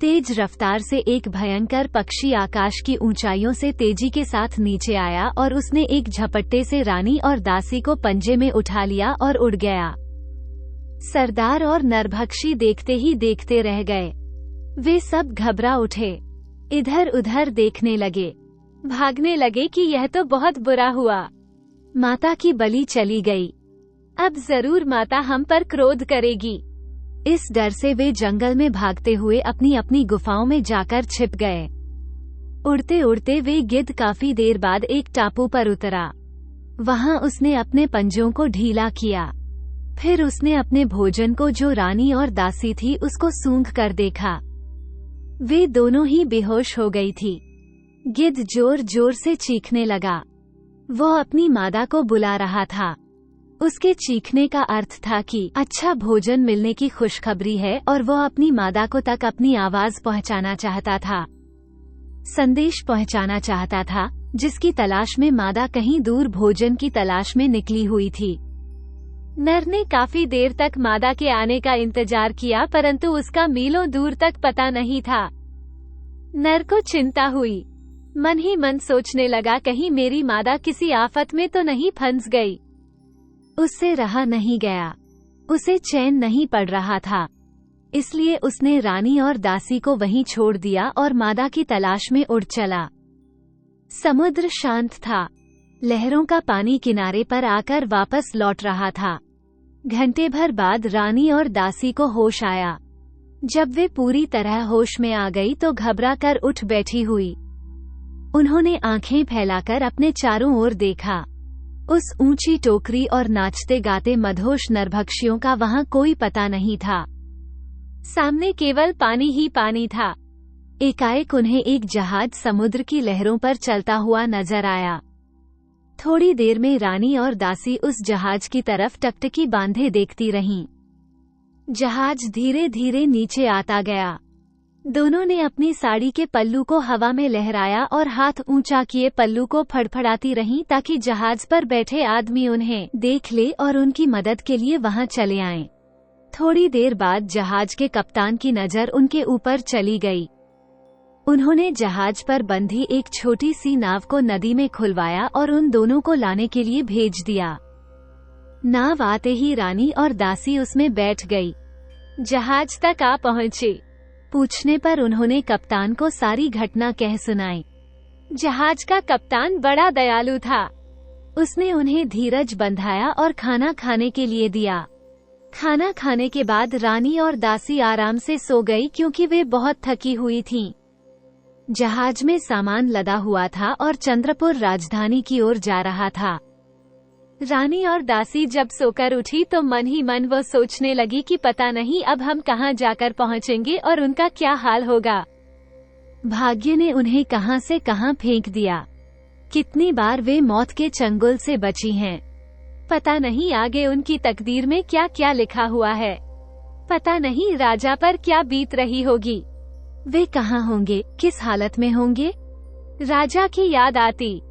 S1: तेज रफ्तार से एक भयंकर पक्षी आकाश की ऊंचाइयों से तेजी के साथ नीचे आया और उसने एक झपट्टे से रानी और दासी को पंजे में उठा लिया और उड़ गया। सरदार और नरभक्षी देखते ही देखते रह गए। वे सब घबरा उठे, इधर उधर देखने लगे, भागने लगे कि यह तो बहुत बुरा हुआ। माता की बलि चली गई, अब जरूर माता हम पर क्रोध करेगी। इस डर से वे जंगल में भागते हुए अपनी अपनी गुफाओं में जाकर छिप गए। उड़ते उड़ते वे गिद्ध काफी देर बाद एक टापू पर उतरा। वहां उसने अपने पंजों को ढीला किया। फिर उसने अपने भोजन को, जो रानी और दासी थी, उसको सूंघ कर देखा। वे दोनों ही बेहोश हो गई थी। गिद्ध जोर जोर से चीखने लगा। वो अपनी मादा को बुला रहा था। उसके चीखने का अर्थ था कि अच्छा भोजन मिलने की खुशखबरी है और वो अपनी मादा को तक अपनी आवाज पहुंचाना चाहता था, संदेश पहुंचाना चाहता था, जिसकी तलाश में मादा कहीं दूर भोजन की तलाश में निकली हुई थी। नर ने काफी देर तक मादा के आने का इंतजार किया, परंतु उसका मीलों दूर तक पता नहीं था। नर को चिंता हुई। मन ही मन सोचने लगा, कहीं मेरी मादा किसी आफत में तो नहीं फंस गई। उससे रहा नहीं गया, उसे चैन नहीं पड़ रहा था। इसलिए उसने रानी और दासी को वहीं छोड़ दिया और मादा की तलाश में उड़ चला। समुद्र शांत था। लहरों का पानी किनारे पर आकर वापस लौट रहा था। घंटे भर बाद रानी और दासी को होश आया। जब वे पूरी तरह होश में आ गई तो घबरा कर उठ बैठी हुई। उन्होंने आंखें फैलाकर अपने चारों ओर देखा। उस ऊंची टोकरी और नाचते गाते मदहोश नरभक्षियों का वहां कोई पता नहीं था। सामने केवल पानी ही पानी था। एकाएक उन्हें एक जहाज समुद्र की लहरों पर चलता हुआ नजर आया। थोड़ी देर में रानी और दासी उस जहाज की तरफ टकटकी बांधे देखती रहीं। जहाज धीरे धीरे नीचे आता गया। दोनों ने अपनी साड़ी के पल्लू को हवा में लहराया और हाथ ऊंचा किए पल्लू को फड़फड़ाती रहीं ताकि जहाज पर बैठे आदमी उन्हें देख ले और उनकी मदद के लिए वहां चले आएं। थोड़ी देर बाद जहाज के कप्तान की नजर उनके ऊपर चली गई। उन्होंने जहाज पर बंधी एक छोटी सी नाव को नदी में खुलवाया और उन दोनों को लाने के लिए भेज दिया। नाव आते ही रानी और दासी उसमें बैठ गई। जहाज तक आ पहुंचे। पूछने पर उन्होंने कप्तान को सारी घटना कह सुनाई। जहाज का कप्तान बड़ा दयालु था। उसने उन्हें धीरज बंधाया और खाना खाने के लिए दिया। खाना खाने के बाद रानी और दासी आराम से सो गई क्योंकि वे बहुत थकी हुई थीं। जहाज में सामान लदा हुआ था और चंद्रपुर राजधानी की ओर जा रहा था। रानी और दासी जब सोकर उठी तो मन ही मन वो सोचने लगी कि पता नहीं अब हम कहाँ जाकर पहुँचेंगे और उनका क्या हाल होगा। भाग्य ने उन्हें कहाँ से कहाँ फेंक दिया। कितनी बार वे मौत के चंगुल से बची हैं। पता नहीं आगे उनकी तकदीर में क्या क्या लिखा हुआ है। पता नहीं राजा पर क्या बीत रही होगी। वे कहाँ होंगे, किस हालत में होंगे। राजा की याद आती।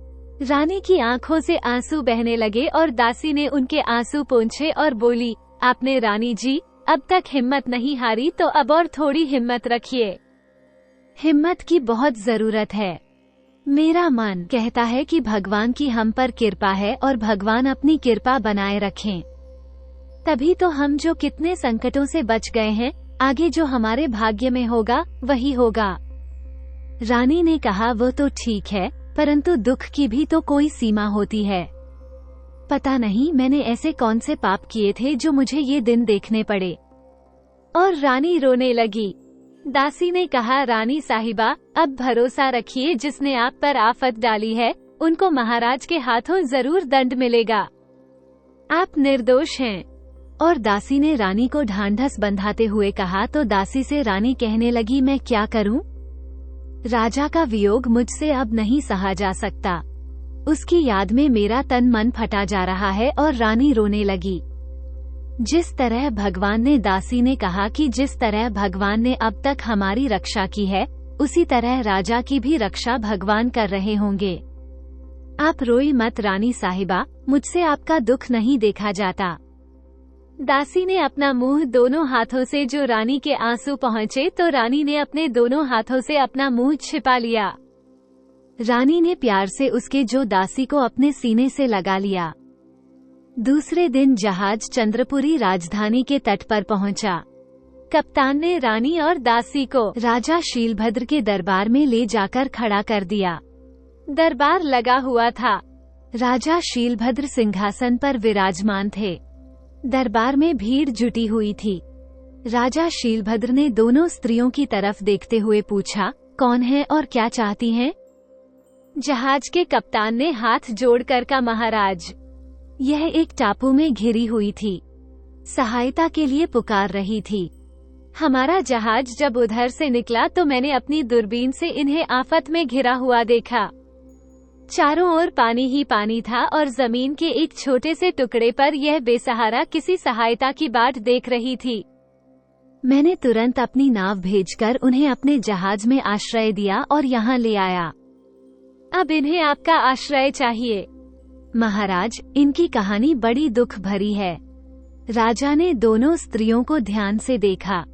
S1: रानी की आंखों से आंसू बहने लगे और दासी ने उनके आंसू पोंछे और बोली, आपने रानी जी अब तक हिम्मत नहीं हारी तो अब और थोड़ी हिम्मत रखिए। हिम्मत की बहुत जरूरत है। मेरा मन कहता है कि भगवान की हम पर कृपा है और भगवान अपनी कृपा बनाए रखें। तभी तो हम जो कितने संकटों से बच गए हैं, आगे जो हमारे भाग्य में होगा वही होगा। रानी ने कहा, वो तो ठीक है, परंतु दुख की भी तो कोई सीमा होती है। पता नहीं मैंने ऐसे कौन से पाप किए थे जो मुझे ये दिन देखने पड़े। और रानी रोने लगी। दासी ने कहा, रानी साहिबा, अब भरोसा रखिए, जिसने आप पर आफत डाली है उनको महाराज के हाथों जरूर दंड मिलेगा। आप निर्दोष हैं। और दासी ने रानी को ढांढस बंधाते हुए कहा। तो दासी से रानी कहने लगी, मैं क्या करूं? राजा का वियोग मुझसे अब नहीं सहा जा सकता। उसकी याद में मेरा तन मन फटा जा रहा है। और रानी रोने लगी। जिस तरह भगवान ने, दासी ने कहा कि जिस तरह भगवान ने अब तक हमारी रक्षा की है, उसी तरह राजा की भी रक्षा भगवान कर रहे होंगे। आप रोई मत रानी साहिबा, मुझसे आपका दुख नहीं देखा जाता। दासी ने अपना मुंह दोनों हाथों से, जो रानी के आंसू पहुंचे तो रानी ने अपने दोनों हाथों से अपना मुंह छिपा लिया। रानी ने प्यार से उसके जो दासी को अपने सीने से लगा लिया। दूसरे दिन जहाज चंद्रपुरी राजधानी के तट पर पहुंचा। कप्तान ने रानी और दासी को राजा शीलभद्र के दरबार में ले जाकर खड़ा कर दिया। दरबार लगा हुआ था। राजा शीलभद्र सिंहासन पर विराजमान थे। दरबार में भीड़ जुटी हुई थी। राजा शीलभद्र ने दोनों स्त्रियों की तरफ देखते हुए पूछा, कौन है और क्या चाहती हैं? जहाज के कप्तान ने हाथ जोड़कर कहा, महाराज, यह एक टापू में घिरी हुई थी, सहायता के लिए पुकार रही थी। हमारा जहाज जब उधर से निकला तो मैंने अपनी दूरबीन से इन्हें आफत में घिरा हुआ देखा। चारों ओर पानी ही पानी था और जमीन के एक छोटे से टुकड़े पर यह बेसहारा किसी सहायता की बाट देख रही थी। मैंने तुरंत अपनी नाव भेजकर उन्हें अपने जहाज में आश्रय दिया और यहाँ ले आया। अब इन्हें आपका आश्रय चाहिए। महाराज, इनकी कहानी बड़ी दुख भरी है। राजा ने दोनों स्त्रियों को ध्यान से देखा।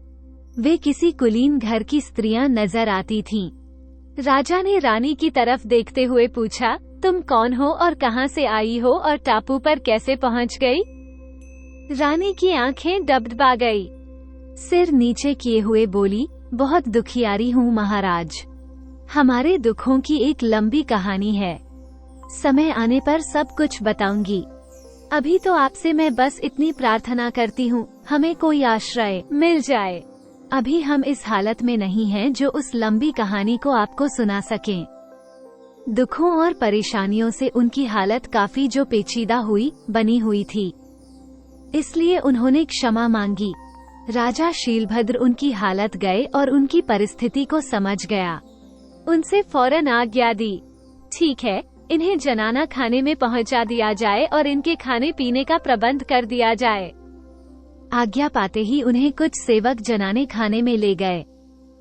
S1: वे किसी कुलीन घर की स्त्रियां नजर आती थीं। राजा ने रानी की तरफ देखते हुए पूछा, तुम कौन हो और कहां से आई हो और टापू पर कैसे पहुंच गई? रानी की आंखें डबडबा गई। सिर नीचे किए हुए बोली, बहुत दुखियारी हूँ महाराज। हमारे दुखों की एक लंबी कहानी है। समय आने पर सब कुछ बताऊंगी। अभी तो आपसे मैं बस इतनी प्रार्थना करती हूँ, हमें कोई आश्रय मिल जाए। अभी हम इस हालत में नहीं हैं जो उस लंबी कहानी को आपको सुना सकें। दुखों और परेशानियों से उनकी हालत काफी जो पेचीदा हुई बनी हुई थी, इसलिए उन्होंने क्षमा मांगी। राजा शीलभद्र उनकी हालत गए और उनकी परिस्थिति को समझ गया। उनसे फौरन आज्ञा दी, ठीक है, इन्हें जनाना खाने में पहुंचा दिया जाए और इनके खाने पीने का प्रबंध कर दिया जाए। आज्ञा पाते ही उन्हें कुछ सेवक जनाने खाने में ले गए।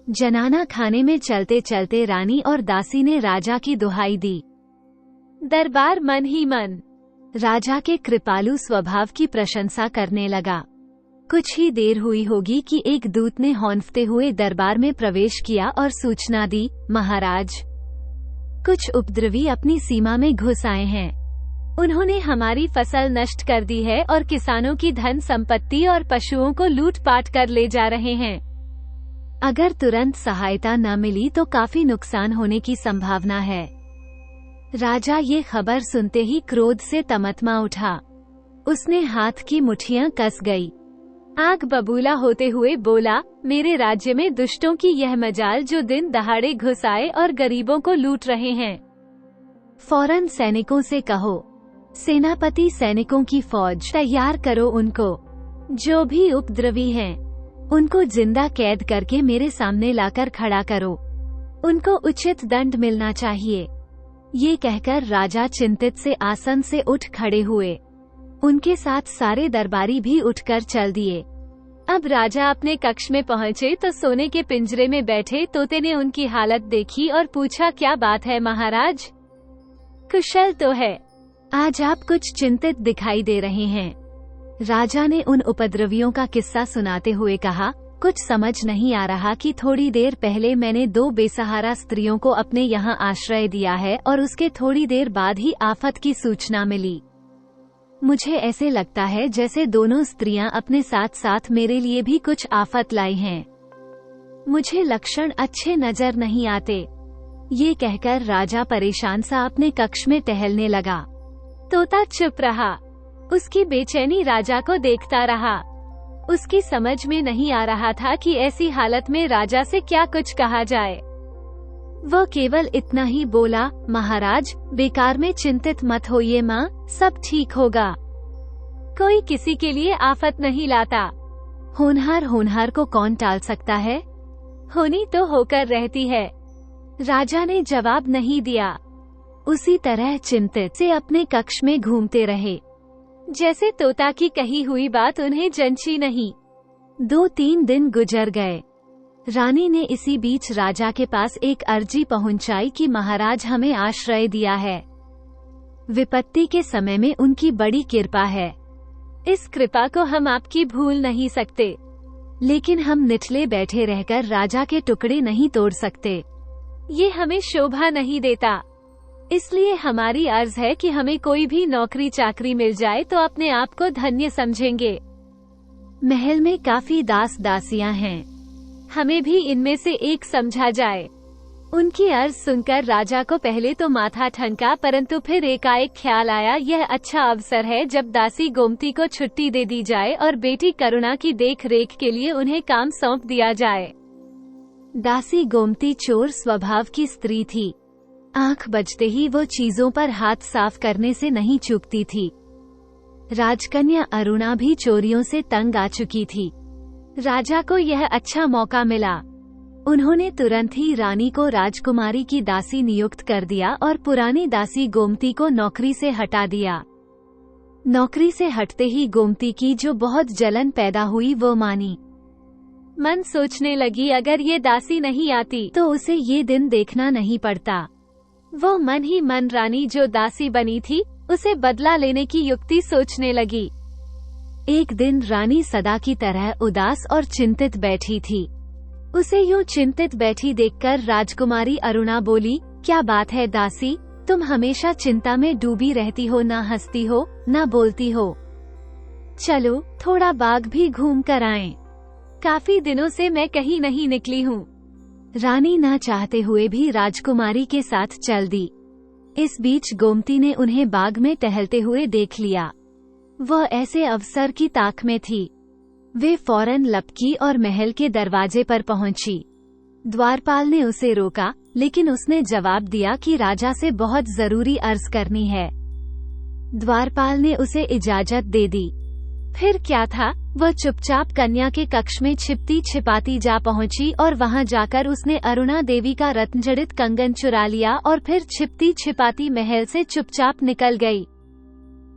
S1: जनाना खाने में चलते चलते रानी और दासी ने राजा की दुहाई दी। दरबार मन ही मन राजा के कृपालु स्वभाव की प्रशंसा करने लगा। कुछ ही देर हुई होगी कि एक दूत ने हौंफते हुए दरबार में प्रवेश किया और सूचना दी, महाराज, कुछ उपद्रवी अपनी सीमा में घुस आए हैं। उन्होंने हमारी फसल नष्ट कर दी है और किसानों की धन संपत्ति और पशुओं को लूट-पाट कर ले जा रहे हैं। अगर तुरंत सहायता न मिली तो काफी नुकसान होने की संभावना है। राजा ये खबर सुनते ही क्रोध से तमतमा उठा। उसने हाथ की मुट्ठियां कस गई। आग बबूला होते हुए बोला, मेरे राज्य में दुष्टों की यह मजाल जो दिन दहाड़े घुस आए और गरीबों को लूट रहे हैं। फौरन सैनिकों से कहो, सेनापति सैनिकों की फौज तैयार करो। उनको जो भी उपद्रवी हैं, उनको जिंदा कैद करके मेरे सामने लाकर खड़ा करो। उनको उचित दंड मिलना चाहिए। ये कहकर राजा चिंतित से आसन से उठ खड़े हुए। उनके साथ सारे दरबारी भी उठकर चल दिए। अब राजा अपने कक्ष में पहुंचे तो सोने के पिंजरे में बैठे तोते ने उनकी हालत देखी और पूछा, क्या बात है महाराज, कुशल तो है? आज आप कुछ चिंतित दिखाई दे रहे हैं। राजा ने उन उपद्रवियों का किस्सा सुनाते हुए कहा, कुछ समझ नहीं आ रहा कि थोड़ी देर पहले मैंने 2 बेसहारा स्त्रियों को अपने यहाँ आश्रय दिया है और उसके थोड़ी देर बाद ही आफत की सूचना मिली। मुझे ऐसे लगता है जैसे दोनों स्त्रियां अपने साथ साथ मेरे लिए भी कुछ आफत लाई हैं। मुझे लक्षण अच्छे नजर नहीं आते। ये कहकर राजा परेशान सा अपने कक्ष में टहलने लगा। तोता चुप रहा। उसकी बेचैनी राजा को देखता रहा। उसकी समझ में नहीं आ रहा था कि ऐसी हालत में राजा से क्या कुछ कहा जाए। वह केवल इतना ही बोला, महाराज, बेकार में चिंतित मत होइए माँ, सब ठीक होगा। कोई किसी के लिए आफत नहीं लाता। होनहार को कौन टाल सकता है? होनी तो होकर रहती है। राजा ने जवाब नहीं दिया। उसी तरह चिंतित से अपने कक्ष में घूमते रहे, जैसे तोता की कही हुई बात उन्हें जंची नहीं। 2-3 दिन गुजर गए। रानी ने इसी बीच राजा के पास एक अर्जी पहुंचाई कि महाराज हमें आश्रय दिया है। विपत्ति के समय में उनकी बड़ी कृपा है। इस कृपा को हम आपकी भूल नहीं सकते, लेकिन हम निचले बैठे रहकर राजा के टुकड़े नहीं तोड़ सकते। ये हमें शोभा नहीं देता। इसलिए हमारी अर्ज है कि हमें कोई भी नौकरी चाकरी मिल जाए तो अपने आप को धन्य समझेंगे। महल में काफी दास दासियां हैं, हमें भी इनमें से एक समझा जाए। उनकी अर्ज सुनकर राजा को पहले तो माथा ठनका, परंतु फिर एकाएक ख्याल आया, यह अच्छा अवसर है जब दासी गोमती को छुट्टी दे दी जाए और बेटी करुणा की देख रेख के लिए उन्हें काम सौंप दिया जाए। दासी गोमती चोर स्वभाव की स्त्री थी। आंख बजते ही वो चीजों पर हाथ साफ करने से नहीं चूकती थी। राजकन्या अरुणा भी चोरियों से तंग आ चुकी थी। राजा को यह अच्छा मौका मिला। उन्होंने तुरंत ही रानी को राजकुमारी की दासी नियुक्त कर दिया और पुरानी दासी गोमती को नौकरी से हटा दिया। नौकरी से हटते ही गोमती की जो बहुत जलन पैदा हुई वो मानी। मन सोचने लगी, अगर ये दासी नहीं आती तो उसे ये दिन देखना नहीं पड़ता। वो मन ही मन रानी जो दासी बनी थी उसे बदला लेने की युक्ति सोचने लगी। एक दिन रानी सदा की तरह उदास और चिंतित बैठी थी। उसे यूं चिंतित बैठी देखकर राजकुमारी अरुणा बोली, क्या बात है दासी, तुम हमेशा चिंता में डूबी रहती हो, ना हंसती हो ना बोलती हो। चलो थोड़ा बाग भी घूम कर आएं। काफी दिनों से मैं कहीं नहीं निकली हूँ। रानी ना चाहते हुए भी राजकुमारी के साथ चल दी। इस बीच गोमती ने उन्हें बाग में टहलते हुए देख लिया। वह ऐसे अवसर की ताक में थी। वे फौरन लपकी और महल के दरवाजे पर पहुंची। द्वारपाल ने उसे रोका, लेकिन उसने जवाब दिया कि राजा से बहुत जरूरी अर्ज करनी है। द्वारपाल ने उसे इजाजत दे दी। फिर क्या था, वह चुपचाप कन्या के कक्ष में छिपती छिपाती जा पहुंची और वहां जाकर उसने अरुणा देवी का रत्नजड़ित कंगन चुरा लिया और फिर छिपती छिपाती महल से चुपचाप निकल गई।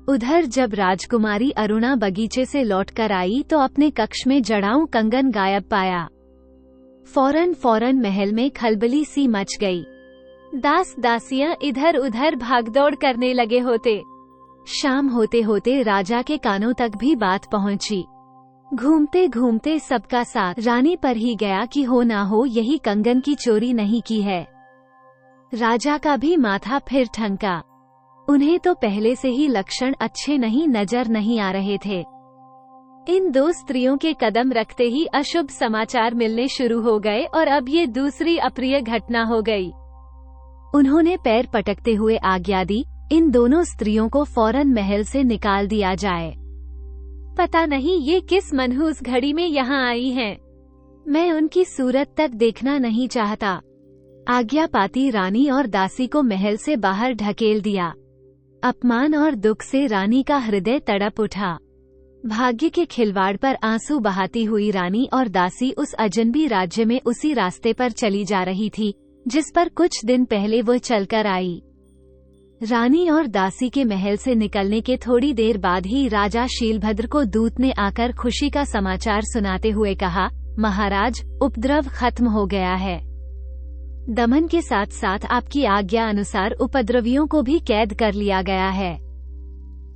S1: उधर जब राजकुमारी अरुणा बगीचे से लौटकर आई तो अपने कक्ष में जड़ाऊ कंगन गायब पाया। फौरन महल में खलबली सी मच गई। दास दासियां इधर उधर भागदौड़ करने लगे होते। शाम होते होते राजा के कानों तक भी बात पहुंची। घूमते घूमते सबका साथ रानी पर ही गया कि हो ना हो यही कंगन की चोरी नहीं की है। राजा का भी माथा फिर ठनका। उन्हें तो पहले से ही लक्षण अच्छे नजर नहीं आ रहे थे। इन 2 स्त्रियों के कदम रखते ही अशुभ समाचार मिलने शुरू हो गए और अब ये दूसरी अप्रिय घटना हो गई। उन्होंने पैर पटकते हुए आज्ञा दी, इन दोनों स्त्रियों को फौरन महल से निकाल दिया जाए। पता नहीं ये किस मनहूस घड़ी में यहाँ आई हैं। मैं उनकी सूरत तक देखना नहीं चाहता। आज्ञा पाती रानी और दासी को महल से बाहर ढकेल दिया। अपमान और दुख से रानी का हृदय तड़प उठा। भाग्य के खिलवाड़ पर आंसू बहाती हुई रानी और दासी उस अजनबी राज्य में उसी रास्ते पर चली जा रही थी जिस पर कुछ दिन पहले वो चलकर आई। रानी और दासी के महल से निकलने के थोड़ी देर बाद ही राजा शीलभद्र को दूत ने आकर खुशी का समाचार सुनाते हुए कहा, महाराज, उपद्रव खत्म हो गया है। दमन के साथ साथ आपकी आज्ञा अनुसार उपद्रवियों को भी कैद कर लिया गया है।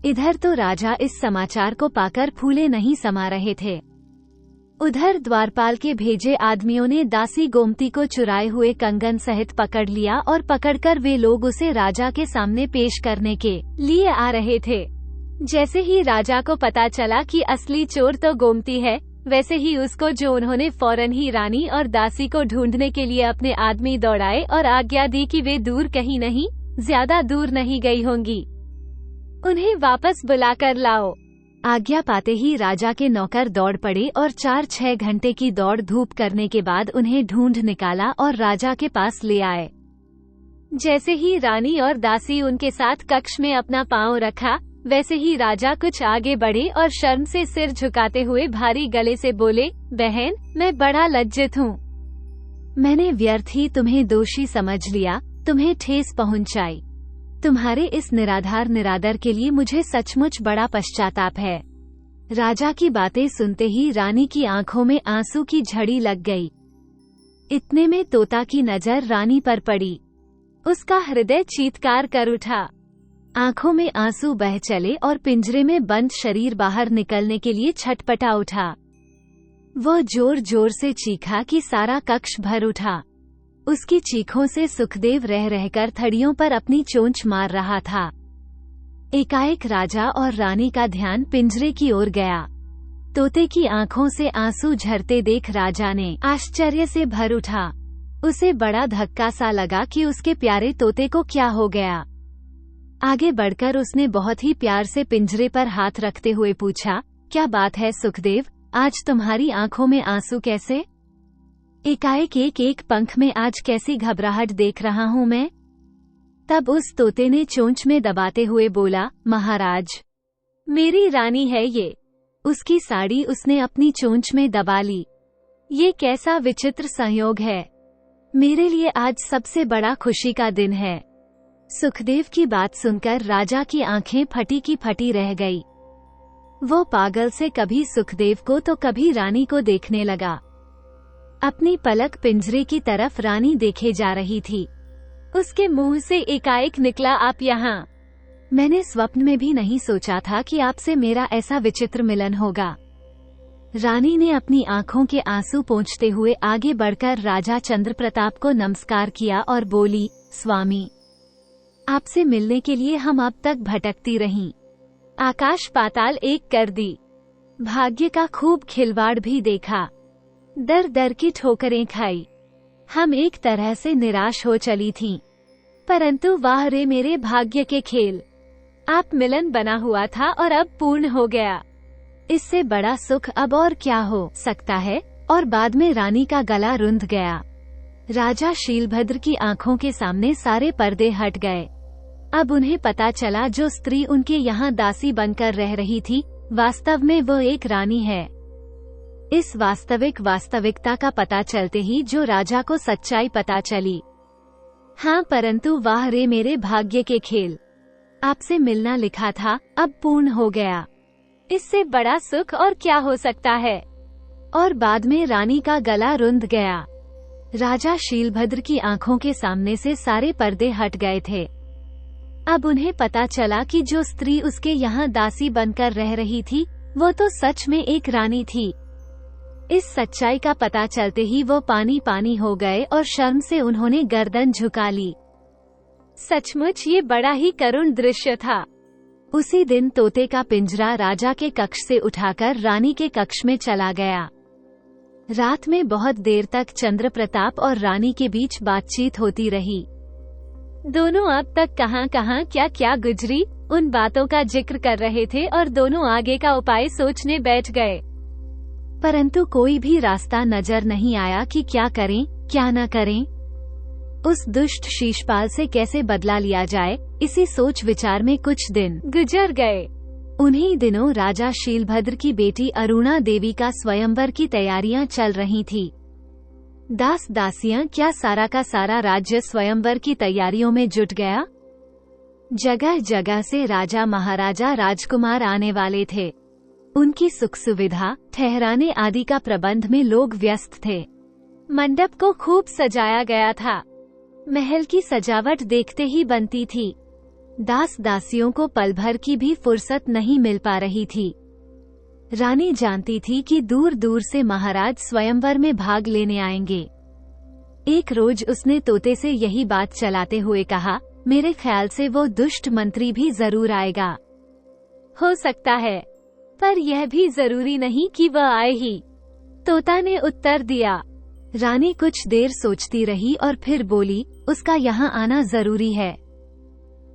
S1: इधर तो राजा इस समाचार को पाकर फूले नहीं समा रहे थे। उधर द्वारपाल के भेजे आदमियों ने दासी गोमती को चुराए हुए कंगन सहित पकड़ लिया और पकड़कर वे लोग उसे राजा के सामने पेश करने के लिए आ रहे थे। जैसे ही राजा को पता चला कि असली चोर तो गोमती है, वैसे ही उसको जो उन्होंने फौरन ही रानी और दासी को ढूंढने के लिए अपने आदमी दौड़ाए और आज्ञा दी कि वे दूर कहीं नहीं, ज्यादा दूर नहीं गई होंगी, उन्हें वापस बुलाकर लाओ। आज्ञा पाते ही राजा के नौकर दौड़ पड़े और 4-6 घंटे की दौड़ धूप करने के बाद उन्हें ढूंढ निकाला और राजा के पास ले आए। जैसे ही रानी और दासी उनके साथ कक्ष में अपना पांव रखा, वैसे ही राजा कुछ आगे बढ़े और शर्म से सिर झुकाते हुए भारी गले से बोले, बहन, मैं बड़ा लज्जित हूँ। मैंने व्यर्थ ही तुम्हें दोषी समझ लिया, तुम्हें ठेस पहुँचाई। तुम्हारे इस निराधार निरादर के लिए मुझे सचमुच बड़ा पश्चाताप है। राजा की बातें सुनते ही रानी की आंखों में आंसू की झड़ी लग गई। इतने में तोता की नजर रानी पर पड़ी। उसका हृदय चीत्कार कर उठा। आंखों में आंसू बह चले और पिंजरे में बंद शरीर बाहर निकलने के लिए छटपटा उठा। वो जोर जोर से चीखा कि सारा कक्ष भर उठा। उसकी चीखों से सुखदेव रह रहकर थड़ियों पर अपनी चोंच मार रहा था। एकाएक राजा और रानी का ध्यान पिंजरे की ओर गया। तोते की आंखों से आंसू झरते देख राजा ने आश्चर्य से भर उठा। उसे बड़ा धक्का सा लगा कि उसके प्यारे तोते को क्या हो गया। आगे बढ़कर उसने बहुत ही प्यार से पिंजरे पर हाथ रखते हुए पूछा, क्या बात है सुखदेव, आज तुम्हारी आंखों में आंसू कैसे? एकाएक एक पंख में आज कैसी घबराहट देख रहा हूँ मैं? तब उस तोते ने चोंच में दबाते हुए बोला, महाराज, मेरी रानी है ये। उसकी साड़ी उसने अपनी चोंच में दबा ली। ये कैसा विचित्र संयोग है। मेरे लिए आज सबसे बड़ा खुशी का दिन है। सुखदेव की बात सुनकर राजा की आंखें फटी की फटी रह गई। वो पागल से कभी सुखदेव को तो कभी रानी को देखने लगा। अपनी पलक पिंजरे की तरफ रानी देखे जा रही थी। उसके मुंह से एकाएक निकला, आप यहाँ। मैंने स्वप्न में भी नहीं सोचा था कि आपसे मेरा ऐसा विचित्र मिलन होगा। रानी ने अपनी आंखों के आंसू पोंछते हुए आगे बढ़कर राजा चंद्रप्रताप को नमस्कार किया और बोली, स्वामी, आपसे मिलने के लिए हम अब तक भटकती रहीं। आकाश पाताल एक कर दी। भाग्य का खूब खिलवाड़ भी देखा। दर दर की ठोकरें खाई। हम एक तरह से निराश हो चली थीं। परंतु वाह रे मेरे भाग्य के खेल, आप मिलन बना हुआ था और अब पूर्ण हो गया। इससे बड़ा सुख अब और क्या हो सकता है। और बाद में रानी का गला रुंध गया। राजा शीलभद्र की आंखों के सामने सारे पर्दे हट गए। अब उन्हें पता चला जो स्त्री उनके यहाँ दासी बनकर रह रही थी, वास्तव में वो एक रानी है। इस वास्तविकता का पता चलते ही जो राजा को सच्चाई पता चली। हाँ, परंतु वाह रे मेरे भाग्य के खेल, आपसे मिलना लिखा था, अब पूर्ण हो गया। इससे बड़ा सुख और क्या हो सकता है। और बाद में रानी का गला रुंध गया। राजा शीलभद्र की आंखों के सामने से सारे पर्दे हट गए थे। अब उन्हें पता चला कि जो स्त्री उसके यहाँ दासी बनकर रह रही थी, वो तो सच में एक रानी थी। इस सच्चाई का पता चलते ही वो पानी पानी हो गए और शर्म से उन्होंने गर्दन झुका ली। सचमुच ये बड़ा ही करुण दृश्य था। उसी दिन तोते का पिंजरा राजा के कक्ष से उठाकर रानी के कक्ष में चला गया। रात में बहुत देर तक चंद्रप्रताप और रानी के बीच बातचीत होती रही। दोनों अब तक कहां कहां क्या क्या गुजरी, उन बातों का जिक्र कर रहे थे और दोनों आगे का उपाय सोचने बैठ गए। परंतु कोई भी रास्ता नजर नहीं आया कि क्या करें क्या न करें। उस दुष्ट शीशपाल से कैसे बदला लिया जाए, इसी सोच विचार में कुछ दिन गुजर गए। उन्हीं दिनों राजा शीलभद्र की बेटी अरुणा देवी का स्वयंवर की तैयारियां चल रही थी। दास दासियां क्या सारा का सारा राज्य स्वयंवर की तैयारियों में जुट गया। जगह जगह से राजा महाराजा राजकुमार आने वाले थे। उनकी सुख सुविधा ठहराने आदि का प्रबंध में लोग व्यस्त थे। मंडप को खूब सजाया गया था। महल की सजावट देखते ही बनती थी। दास दासियों को पल भर की भी फुर्सत नहीं मिल पा रही थी। रानी जानती थी कि दूर दूर से महाराज स्वयंवर में भाग लेने आएंगे। एक रोज उसने तोते से यही बात चलाते हुए कहा, मेरे ख्याल से वो दुष्ट मंत्री भी जरूर आएगा। हो सकता है, पर यह भी जरूरी नहीं कि वह आए ही, तोता ने उत्तर दिया। रानी कुछ देर सोचती रही और फिर बोली, उसका यहाँ आना जरूरी है।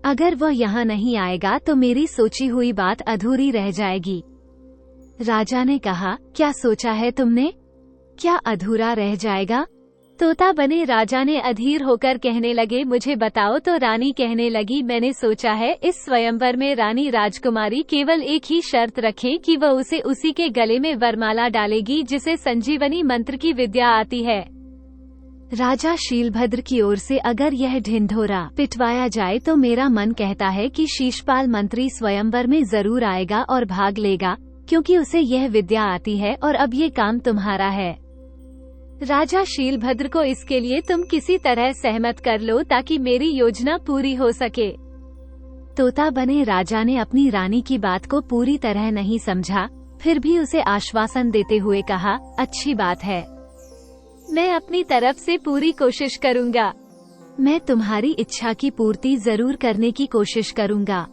S1: अगर वह यहाँ नहीं आएगा तो मेरी सोची हुई बात अधूरी रह जाएगी। राजा ने कहा, क्या सोचा है तुमने? क्या अधूरा रह जाएगा? तोता बने राजा ने अधीर होकर कहने लगे, मुझे बताओ। तो रानी कहने लगी, मैंने सोचा है इस स्वयंवर में रानी राजकुमारी केवल एक ही शर्त रखे कि वह उसे उसी के गले में वरमाला डालेगी जिसे संजीवनी मंत्र की विद्या आती है। राजा शीलभद्र की ओर से अगर यह ढिंढोरा पिटवाया जाए तो मेरा मन कहता है कि शीशपाल मंत्री स्वयंवर में जरूर आएगा और भाग लेगा, क्योंकि उसे यह विद्या आती है और अब ये काम तुम्हारा है। राजा शीलभद्र को इसके लिए तुम किसी तरह सहमत कर लो ताकि मेरी योजना पूरी हो सके। तोता बने राजा ने अपनी रानी की बात को पूरी तरह नहीं समझा, फिर भी उसे आश्वासन देते हुए कहा, अच्छी बात है, मैं अपनी तरफ से पूरी कोशिश करूंगा। मैं तुम्हारी इच्छा की पूर्ति जरूर करने की कोशिश करूंगा।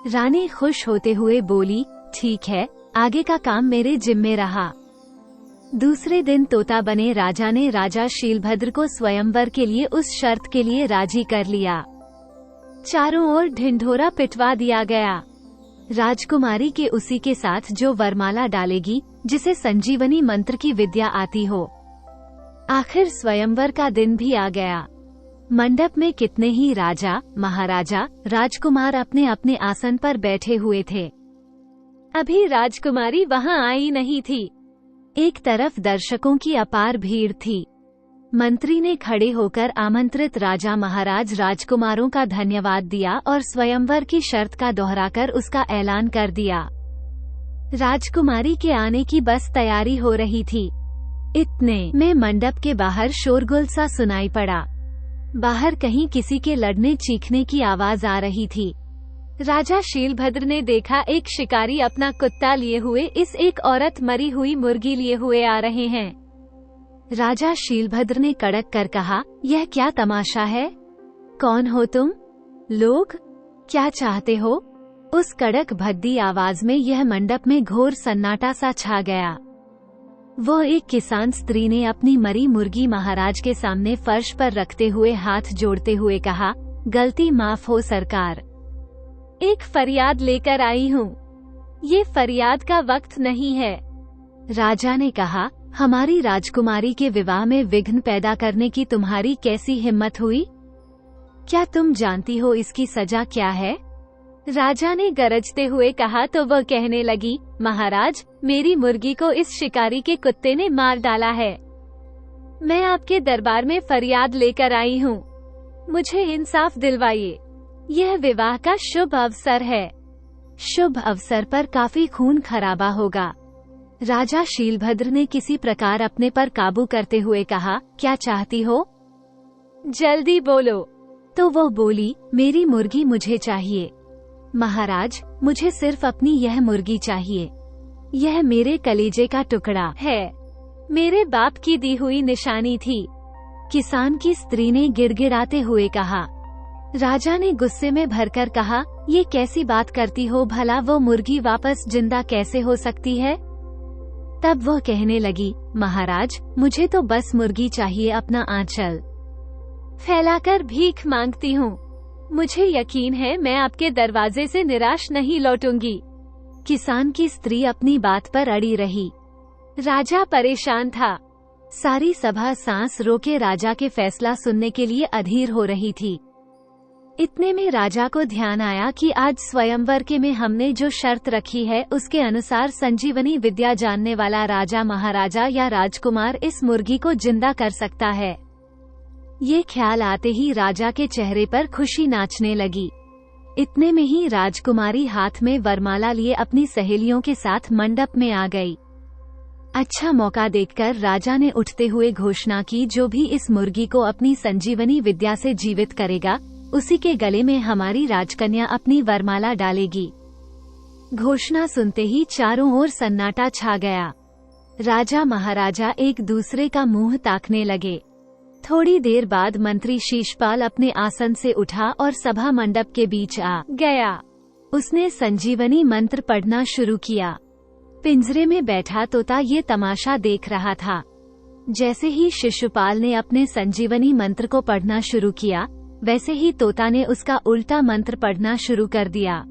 S1: रानी खुश होते हुए बोली, ठीक है, आगे का काम मेरे जिम्मे रहा। दूसरे दिन तोता बने राजा ने राजा शीलभद्र को स्वयंवर के लिए उस शर्त के लिए राजी कर लिया। चारों ओर ढिंढोरा पिटवा दिया गया। राजकुमारी के उसी के साथ जो वरमाला डालेगी जिसे संजीवनी मंत्र की विद्या आती हो। आखिर स्वयंवर का दिन भी आ गया। मंडप में कितने ही राजा, महाराजा, राजकुमार अपने अपने आसन पर बैठे हुए थे। अभी राजकुमारी वहां आई नहीं थी। एक तरफ दर्शकों की अपार भीड़ थी। मंत्री ने खड़े होकर आमंत्रित राजा, महाराज, राजकुमारों का धन्यवाद दिया और स्वयंवर की शर्त का दोहराकर उसका ऐलान कर दिया। राजकुमारी के आने की बस तैयारी हो रही थी। इतने में मंडप के बाहर शोरगुल सा सुनाई पड़ा। बाहर कहीं किसी के लड़ने चीखने की आवाज आ रही थी। राजा शीलभद्र ने देखा, एक शिकारी अपना कुत्ता लिए हुए इस एक औरत मरी हुई मुर्गी लिए हुए आ रहे हैं। राजा शीलभद्र ने कड़क कर कहा, यह क्या तमाशा है? कौन हो तुम लोग? क्या चाहते हो? उस कड़क भद्दी आवाज में यह मंडप में घोर सन्नाटा सा छा गया। वो एक किसान स्त्री ने अपनी मरी मुर्गी महाराज के सामने फर्श पर रखते हुए हाथ जोड़ते हुए कहा, गलती माफ हो सरकार, एक फरियाद लेकर आई हूँ। ये फरियाद का वक्त नहीं है। राजा ने कहा, हमारी राजकुमारी के विवाह में विघ्न पैदा करने की तुम्हारी कैसी हिम्मत हुई? क्या तुम जानती हो इसकी सजा क्या है? राजा ने गरजते हुए कहा तो वह कहने लगी, महाराज, मेरी मुर्गी को इस शिकारी के कुत्ते ने मार डाला है। मैं आपके दरबार में फरियाद लेकर आई हूँ। मुझे इंसाफ दिलवाइए। यह विवाह का शुभ अवसर है। शुभ अवसर पर काफी खून खराबा होगा। राजा शीलभद्र ने किसी प्रकार अपने पर काबू करते हुए कहा, क्या चाहती हो? जल्दी बोलो। तो वो बोली, मेरी मुर्गी मुझे चाहिए। महाराज, मुझे सिर्फ अपनी यह मुर्गी चाहिए। यह मेरे कलेजे का टुकड़ा है। मेरे बाप की दी हुई निशानी थी। किसान की स्त्री ने गिड़गिड़ाते हुए कहा। राजा ने गुस्से में भरकर कहा, ये कैसी बात करती हो भला? वो मुर्गी वापस जिंदा कैसे हो सकती है? तब वो कहने लगी, महाराज, मुझे तो बस मुर्गी चाहिए, अपना आंचल फैलाकर भीख मांगती हूँ। मुझे यकीन है मैं आपके दरवाजे से निराश नहीं लौटूंगी। किसान की स्त्री अपनी बात पर अड़ी रही। राजा परेशान था। सारी सभा सांस रोके राजा के फैसला सुनने के लिए अधीर हो रही थी। इतने में राजा को ध्यान आया कि आज स्वयंवर के में हमने जो शर्त रखी है उसके अनुसार संजीवनी विद्या जानने वाला राजा, महाराजा या राजकुमार इस मुर्गी को जिंदा कर सकता है। ये ख्याल आते ही राजा के चेहरे पर खुशी नाचने लगी। इतने में ही राजकुमारी हाथ में वरमाला लिए अपनी सहेलियों के साथ मंडप में आ गई। अच्छा मौका देखकर राजा ने उठते हुए घोषणा की, जो भी इस मुर्गी को अपनी संजीवनी विद्या से जीवित करेगा उसी के गले में हमारी राजकन्या अपनी वरमाला डालेगी। घोषणा सुनते ही चारों ओर सन्नाटा छा गया। राजा महाराजा एक दूसरे का मुंह ताकने लगे। थोड़ी देर बाद मंत्री शीशपाल अपने आसन से उठा और सभा मंडप के बीच आ गया। उसने संजीवनी मंत्र पढ़ना शुरू किया। पिंजरे में बैठा तोता ये तमाशा देख रहा था। जैसे ही शिशुपाल ने अपने संजीवनी मंत्र को पढ़ना शुरू किया, वैसे ही तोता ने उसका उल्टा मंत्र पढ़ना शुरू कर दिया।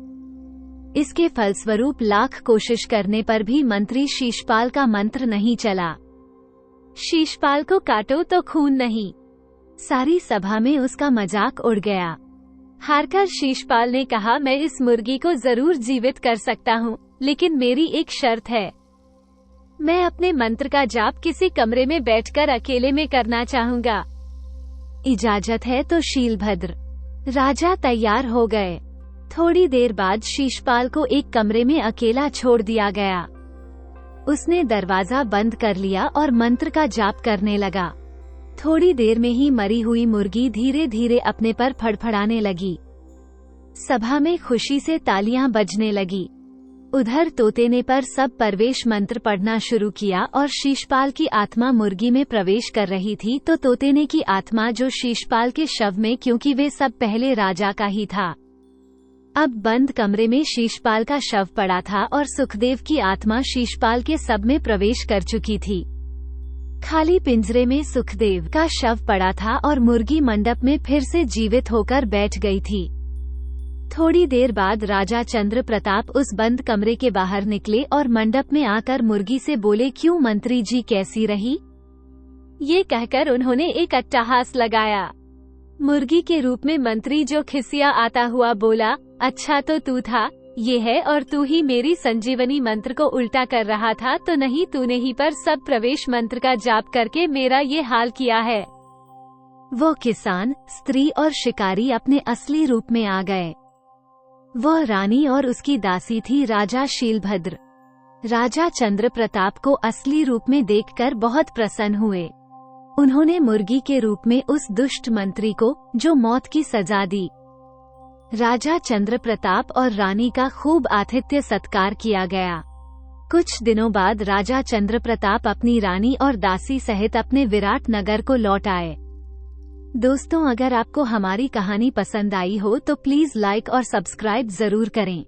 S1: इसके फलस्वरूप लाख कोशिश करने पर भी मंत्री शीशपाल का मंत्र नहीं चला। शीशपाल को काटो तो खून नहीं। सारी सभा में उसका मजाक उड़ गया। हारकर शीशपाल ने कहा, मैं इस मुर्गी को जरूर जीवित कर सकता हूँ, लेकिन मेरी एक शर्त है। मैं अपने मंत्र का जाप किसी कमरे में बैठकर अकेले में करना चाहूंगा। इजाजत है तो शीलभद्र। राजा तैयार हो गए। थोड़ी देर बाद शीशपाल को एक कमरे में अकेला छोड़ दिया गया। उसने दरवाजा बंद कर लिया और मंत्र का जाप करने लगा। थोड़ी देर में ही मरी हुई मुर्गी धीरे धीरे अपने पर फड़फड़ाने लगी। सभा में खुशी से तालियां बजने लगी। उधर तोते ने पर सब प्रवेश मंत्र पढ़ना शुरू किया और शीशपाल की आत्मा मुर्गी में प्रवेश कर रही थी, तो तोते ने की आत्मा जो शीशपाल के शव में, क्योंकि वे सब पहले राजा का ही था। अब बंद कमरे में शीशपाल का शव पड़ा था और सुखदेव की आत्मा शीशपाल के सब में प्रवेश कर चुकी थी। खाली पिंजरे में सुखदेव का शव पड़ा था और मुर्गी मंडप में फिर से जीवित होकर बैठ गई थी। थोड़ी देर बाद राजा चंद्र प्रताप उस बंद कमरे के बाहर निकले और मंडप में आकर मुर्गी से बोले, क्यों मंत्री जी कैसी रही? ये कहकर उन्होंने एक अट्टहास लगाया। मुर्गी के रूप में मंत्री जो खिसिया आता हुआ बोला, अच्छा तो तू था, ये है, और तू ही मेरी संजीवनी मंत्र को उल्टा कर रहा था, तो नहीं तूने ही पर सब प्रवेश मंत्र का जाप करके मेरा ये हाल किया है। वो किसान, स्त्री और शिकारी अपने असली रूप में आ गए। वह रानी और उसकी दासी थी राजा शीलभद्र। राजा चंद्र प्रताप को असली रूप में देखकर बहुत प्रसन्न हुए। उन्होंने मुर्गी के रूप में उस दुष्ट मंत्री को, जो मौत की सजा दी। राजा चंद्र प्रताप और रानी का खूब आतिथ्य सत्कार किया गया। कुछ दिनों बाद राजा चंद्र प्रताप अपनी रानी और दासी सहित अपने विराट नगर को लौट आए। दोस्तों, अगर आपको हमारी कहानी पसंद आई हो तो प्लीज लाइक और सब्सक्राइब जरूर करें।